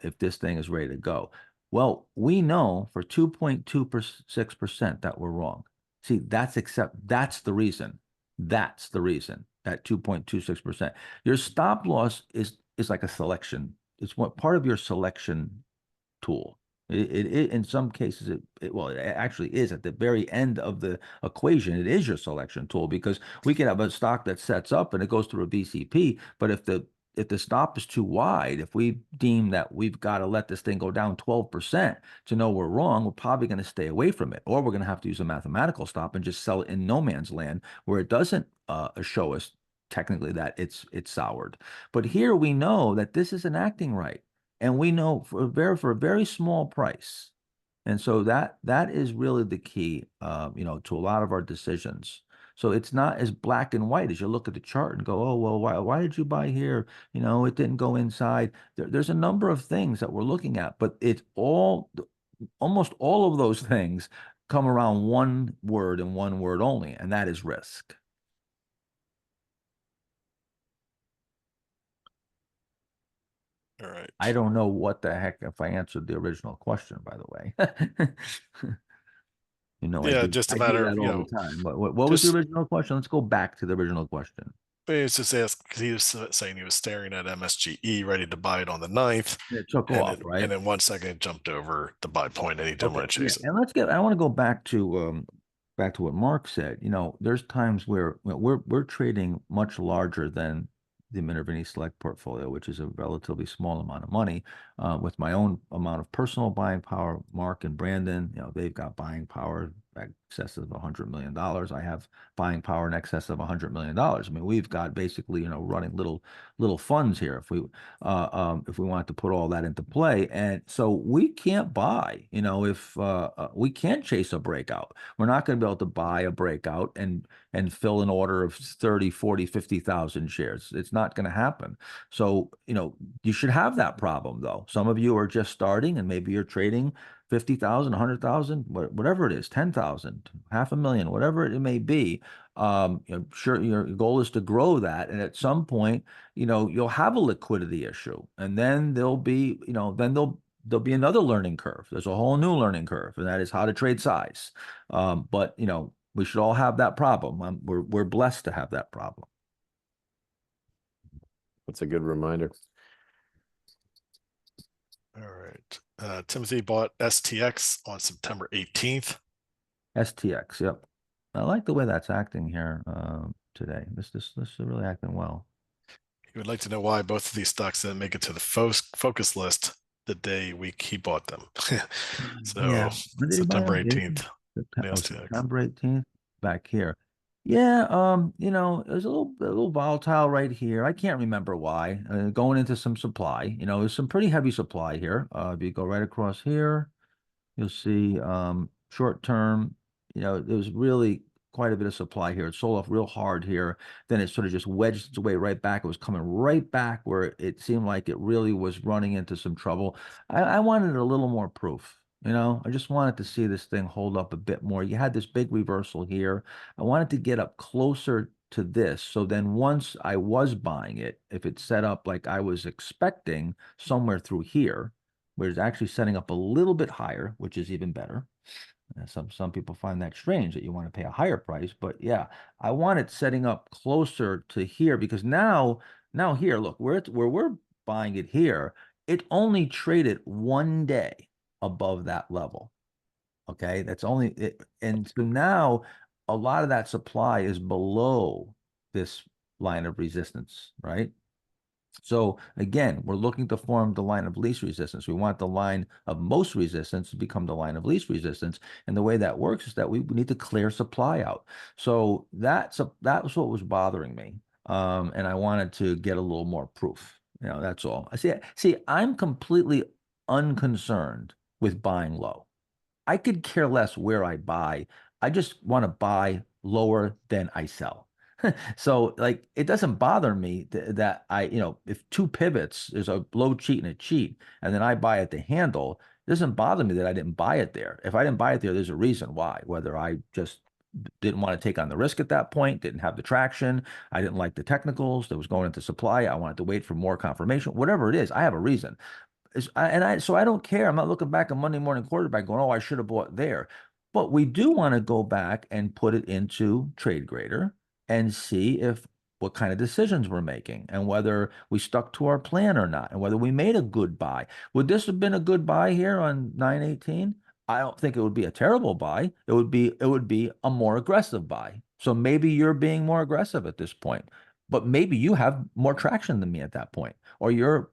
if this thing is ready to go. Well, we know for 2.26% that we're wrong. See, that's the reason. That's the reason, that 2.26%. Your stop loss is like a selection. It's part of your selection tool. It in some cases, it actually is at the very end of the equation. It is your selection tool, because we can have a stock that sets up and it goes through a BCP, but if the stop is too wide, if we deem that we've got to let this thing go down 12% to know we're wrong, we're probably going to stay away from it, or we're going to have to use a mathematical stop and just sell it in no man's land where it doesn't show us technically that it's soured. But here we know that this isn't acting right. and we know for a very small price. And so that is really the key, to a lot of our decisions. So it's not as black and white as you look at the chart and go, oh, well, why did you buy here? It didn't go inside. There's a number of things that we're looking at, but it's almost all of those things come around one word and one word only, and that is risk. All right. I don't know what the heck if I answered the original question, by the way. Yeah, just a I do matter that of, all the time. What was the just- original question? Let's go back to the original question. But it's just he was saying he was staring at MSGE, ready to buy it on the 9th. It took And off, right? And then 1 second it jumped over the buy point and he didn't want to chase it. And I want to go back to what Mark said. There's times where we're trading much larger than the Minervini Select portfolio, which is a relatively small amount of money. With my own amount of personal buying power, Mark and Brandon, they've got buying power in excess of $100 million. I have buying power in excess of $100 million. I mean, we've got basically, running little funds here if we want to put all that into play. And so we can't buy, if we can't chase a breakout. We're not going to be able to buy a breakout and fill an order of 30, 40, 50,000 shares. It's not going to happen. So, you should have that problem though. Some of you are just starting and maybe you're trading 50,000, 100,000, whatever it is, 10,000, 500,000, whatever it may be. Sure, your goal is to grow that. And at some point, you'll have a liquidity issue, and then there'll be another learning curve. There's a whole new learning curve, and that is how to trade size. But we should all have that problem. We're blessed to have that problem. That's a good reminder. All right. Timothy bought STX on September 18th. STX, yep. I like the way that's acting here today. This is really acting well. He would like to know why both of these stocks didn't make it to the focus list the day he bought them. So Yeah. September 18th. September 18th, back here. Yeah, it was a little volatile right here. I can't remember why. Going into some supply, there's some pretty heavy supply here. If you go right across here, you'll see short term, there's really quite a bit of supply here. It sold off real hard here. Then it sort of just wedged its way right back. It was coming right back where it seemed like it really was running into some trouble. I wanted a little more proof. I just wanted to see this thing hold up a bit more. You had this big reversal here. I wanted to get up closer to this. So then once I was buying it, if it's set up like I was expecting somewhere through here, where it's actually setting up a little bit higher, which is even better. Some people find that strange that you want to pay a higher price, but yeah, I want it setting up closer to here, because now here, look, where we're buying it here, it only traded 1 day above that level. Okay, that's only it. And so now a lot of that supply is below this line of resistance, right? So again, we're looking to form the line of least resistance. We want the line of most resistance to become the line of least resistance. And the way that works is that we need to clear supply out. So that was what was bothering me. And I wanted to get a little more proof. That's all. See, I'm completely unconcerned with buying low. I could care less where I buy. I just want to buy lower than I sell. So like, it doesn't bother me that if two pivots, there's a low cheat and a cheat, and then I buy at the handle, it doesn't bother me that I didn't buy it there. If I didn't buy it there, there's a reason why, whether I just didn't want to take on the risk at that point, didn't have the traction, I didn't like the technicals that was going into supply, I wanted to wait for more confirmation, whatever it is, I have a reason. So I don't care. I'm not looking back on Monday morning quarterback going, oh, I should have bought there. But we do want to go back and put it into TradeGrader and see what kind of decisions we're making and whether we stuck to our plan or not, and whether we made a good buy. Would this have been a good buy here on 9/18? I don't think it would be a terrible buy. It would be a more aggressive buy. So maybe you're being more aggressive at this point, but maybe you have more traction than me at that point, or your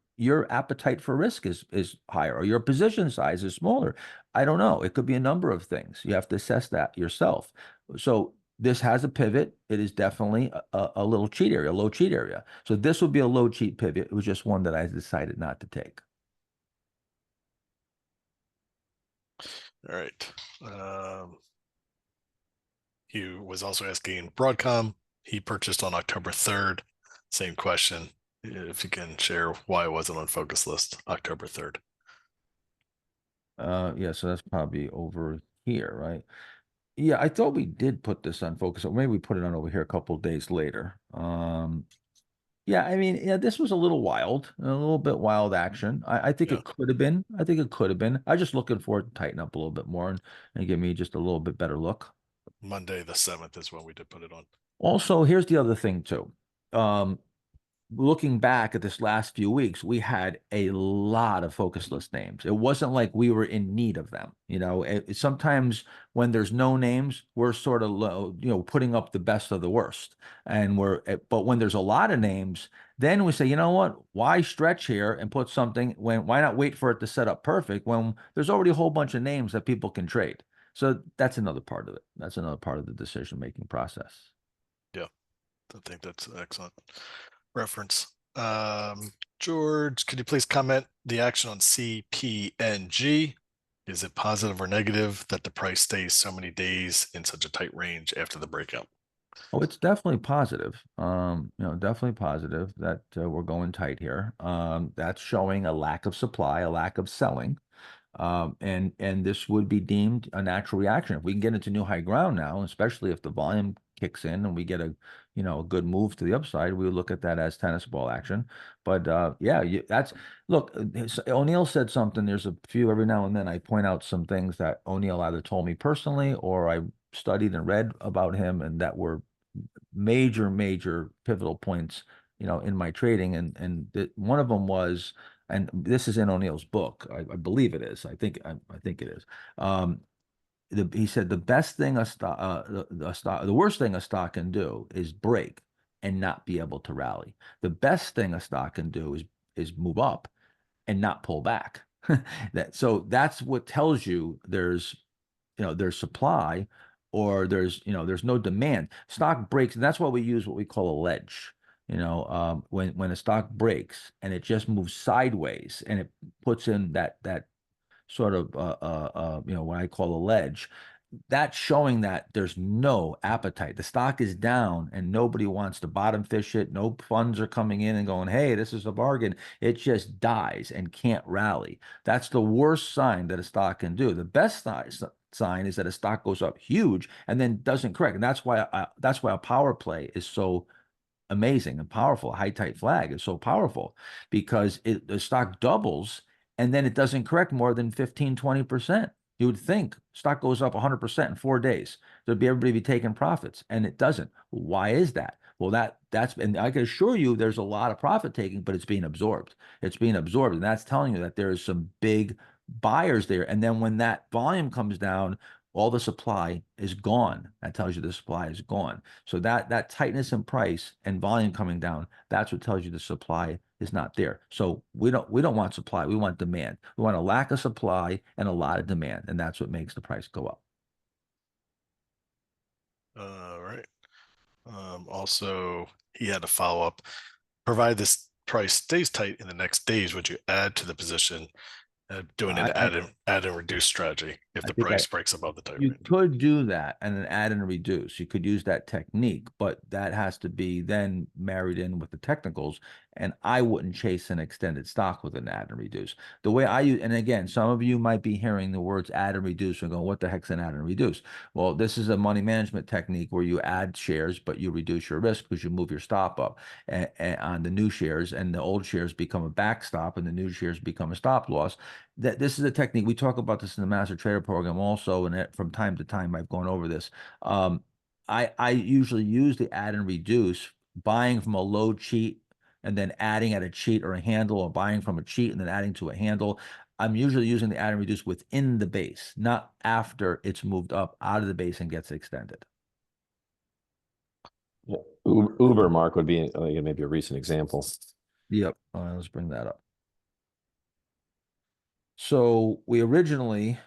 appetite for risk is higher, or your position size is smaller. I don't know. It could be a number of things. You have to assess that yourself. So this has a pivot. It is definitely a little cheat area, a low cheat area. So this would be a low cheat pivot. It was just one that I decided not to take. All right. He was also asking Broadcom. He purchased on October 3rd. Same question. If you can share why it wasn't on focus list October 3rd. Yeah, so that's probably over here, right? Yeah, I thought we did put this on focus, or maybe we put it on over here a couple of days later. Yeah, I mean, yeah, this was a little wild, a little bit wild action. I think Yeah. it could have been. I think it could have been. I just looking for it to tighten up a little bit more and give me just a little bit better look. Monday the 7th is when we did put it on. Also, here's the other thing too. Um, Looking back at this last few weeks, we had a lot of focus list names. It wasn't like we were in need of them. Sometimes when there's no names, we're sort of low, putting up the best of the worst. But when there's a lot of names, then we say, you know what? Why stretch here and put something why not wait for it to set up perfect when there's already a whole bunch of names that people can trade? So that's another part of it. That's another part of the decision-making process. Yeah. I think that's an excellent reference. George, could you please comment the action on CPNG? Is it positive or negative that the price stays so many days in such a tight range after the breakout? Oh, it's definitely positive. Definitely positive that we're going tight here. That's showing a lack of supply, a lack of selling. And this would be deemed a natural reaction. If we can get into new high ground now, especially if the volume kicks in and we get a good move to the upside, we would look at that as tennis ball action. But yeah, look, O'Neill said something. There's a few every now and then I point out some things that O'Neill either told me personally or I studied and read about him and that were major pivotal points, in my trading. And one of them was, and this is in O'Neill's book. I believe it is. I think it is. He said the best thing the worst thing a stock can do is break and not be able to rally. The best thing a stock can do is move up and not pull back. So that's what tells you there's supply or there's no demand. Stock breaks, and that's why we use what we call a ledge. When a stock breaks and it just moves sideways and it puts in that sort of what I call a ledge, that's showing that there's no appetite. The stock is down and nobody wants to bottom fish it. No funds are coming in and going, hey, this is a bargain. It just dies and can't rally. That's the worst sign that a stock can do. The best sign is that a stock goes up huge and then doesn't correct. And that's why a power play is so amazing and powerful. A high tight flag is so powerful because the stock doubles and then it doesn't correct more than 15-20%. You would think stock goes up 100% in 4 days. Everybody be taking profits, and it doesn't. Why is that? Well, and I can assure you there's a lot of profit taking, but it's being absorbed. It's being absorbed, and that's telling you that there's some big buyers there. And then when that volume comes down, all the supply is gone. That tells you the supply is gone. So that tightness in price and volume coming down, that's what tells you the supply is not there. So we don't want supply. We want demand. We want a lack of supply and a lot of demand, and that's what makes the price go up. All right. Also, he had a follow up. Provided this price stays tight in the next days, would you add to the position? Doing an add and reduce strategy if the price breaks above the tight You range. could do that and then add and reduce. You could use that technique, but that has to be then married in with the technicals. And I wouldn't chase an extended stock with an add and reduce. The way I use, and again, some of you might be hearing the words add and reduce and going, what the heck's an add and reduce? Well, this is a money management technique where you add shares, but you reduce your risk because you move your stop up on the new shares, and the old shares become a backstop and the new shares become a stop loss. This is a technique. We talk about this in the Master Trader program also, and from time to time I've gone over this. I usually use the add and reduce, buying from a low cheat and then adding at a cheat or a handle, or buying from a cheat and then adding to a handle. I'm usually using the add and reduce within the base, not after it's moved up out of the base and gets extended. Yeah. Uber, Mark, would be maybe a recent example. Yep. Let's bring that up. So we originally,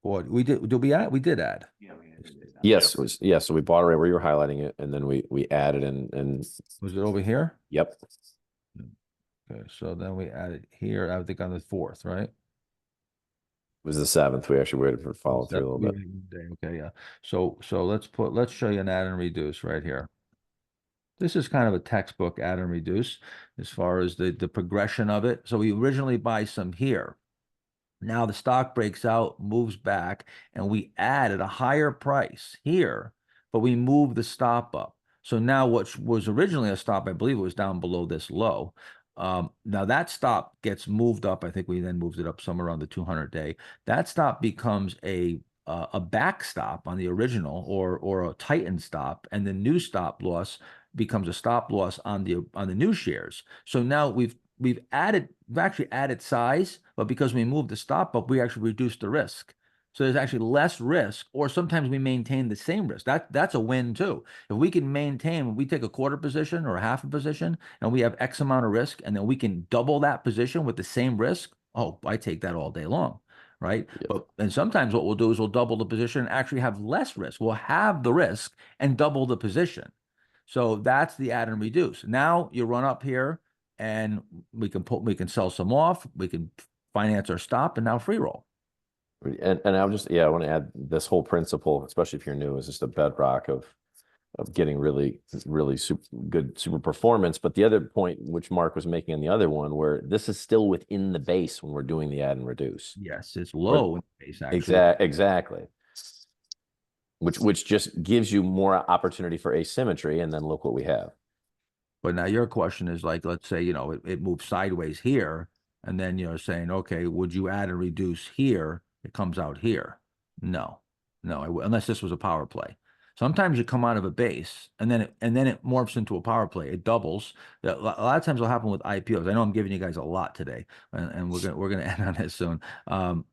we did add. Yeah, we had to do that. Yes, it was, so we bought it right where you were highlighting it, and then we added and Was it over here? yep. Okay, so then we added here, I think on the 4th, right? was the 7th. We actually waited for follow through a little bit. Okay, yeah. So let's show you an add and reduce right here. This is kind of a textbook add and reduce as far as the progression of it. So we originally buy some here. Now the stock breaks out, moves back, and we add at a higher price here, but we move the stop up. So now what was originally a stop, I believe it was down below this low. Now that stop gets moved up. I think we then moved it up somewhere around the 200-day. That stop becomes a backstop on the original or a tightened stop, and the new stop loss becomes a stop loss on the new shares. So now we've actually added size, but because we moved the stop up, we actually reduced the risk. So there's actually less risk, or sometimes we maintain the same risk. That's a win too. If we can maintain, we take a quarter position or a half a position, and we have X amount of risk, and then we can double that position with the same risk. Oh, I take that all day long, right? Yep. And sometimes what we'll do is we'll double the position and actually have less risk. We'll have the risk and double the position. So that's the add and reduce. Now you run up here, and we can sell some off, we can finance our stop, and now free roll. And I want to add this whole principle, especially if you're new, is just a bedrock of getting really super performance. But the other point which Mark was making on the other one, where this is still within the base when we're doing the add and reduce. Yes, it's low in the base, actually. Exactly. Which just gives you more opportunity for asymmetry, and then look what we have. But now your question is like, let's say, it moves sideways here, and then you're saying, okay, would you add and reduce here? It comes out here. No, unless this was a power play. Sometimes you come out of a base, and then it morphs into a power play. It doubles. A lot of times will happen with IPOs. I know I'm giving you guys a lot today, and we're gonna end on this soon.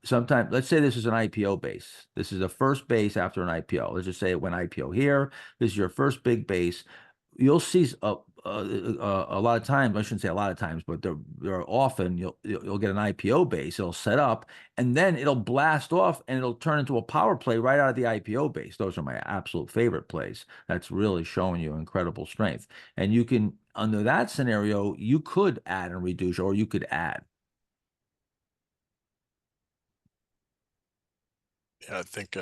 Sometimes, let's say this is an IPO base. This is the first base after an IPO. Let's just say it went IPO here. This is your first big base. You'll see a lot of times, I shouldn't say a lot of times, but there are often you'll get an IPO base, it'll set up, and then it'll blast off and it'll turn into a power play right out of the IPO base. Those are my absolute favorite plays. That's really showing you incredible strength. And you can, under that scenario, you could add and reduce, or you could add. Yeah, I think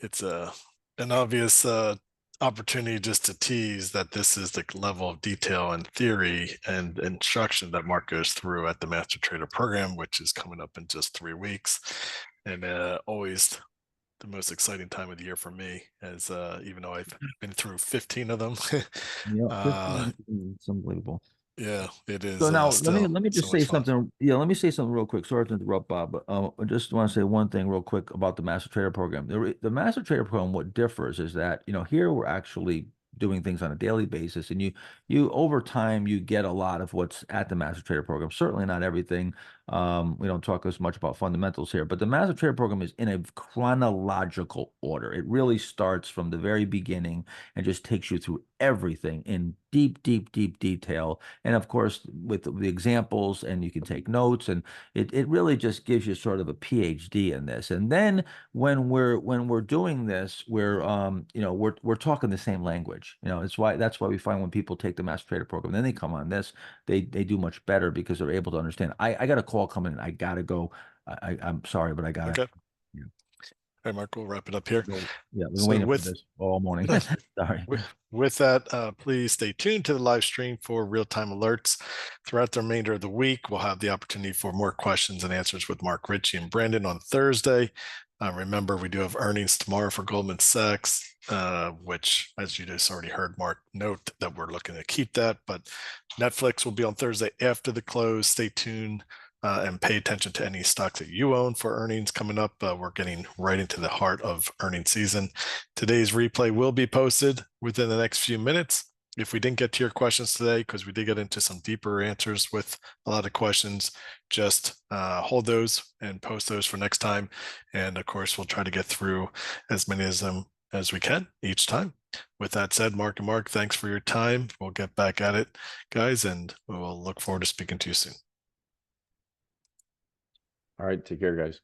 it's an obvious opportunity just to tease that this is the level of detail and theory and instruction that Mark goes through at the Master Trader program, which is coming up in just 3 weeks. And always the most exciting time of the year for me, as even though I've been through 15 of them. It's unbelievable. Yeah, it is. So now let me just say fun. something. Yeah, let me say something real quick. Sorry to interrupt, Bob, but I just want to say one thing real quick about the Master Trader program. The Master Trader program, what differs is that, here we're actually doing things on a daily basis, and you over time you get a lot of what's at the Master Trader program. Certainly not everything. We don't talk as much about fundamentals here, but the Master Trader program is in a chronological order. It really starts from the very beginning and just takes you through everything in deep detail. And of course, with the examples, and you can take notes, and it really just gives you sort of a PhD in this. And then when we're doing this, we're talking the same language. That's why we find when people take the Master Trader program, then they come on this, they do much better because they're able to understand. I got a call coming in. I gotta go. I'm sorry, but I gotta. Okay. Yeah. All right, Mark, we'll wrap it up here. Yeah, we've been So waiting with- for this all morning. Sorry. With that, please stay tuned to the live stream for real-time alerts. Throughout the remainder of the week, we'll have the opportunity for more questions and answers with Mark Ritchie and Brandon on Thursday. Remember, we do have earnings tomorrow for Goldman Sachs, which, as you just already heard Mark note, that we're looking to keep that. But Netflix will be on Thursday after the close. Stay tuned. And pay attention to any stocks that you own for earnings coming up. We're getting right into the heart of earnings season. Today's replay will be posted within the next few minutes. If we didn't get to your questions today, because we did get into some deeper answers with a lot of questions, just hold those and post those for next time. And of course, we'll try to get through as many of them as we can each time. With that said, Mark and Mark, thanks for your time. We'll get back at it, guys, and we'll look forward to speaking to you soon. All right, take care, guys.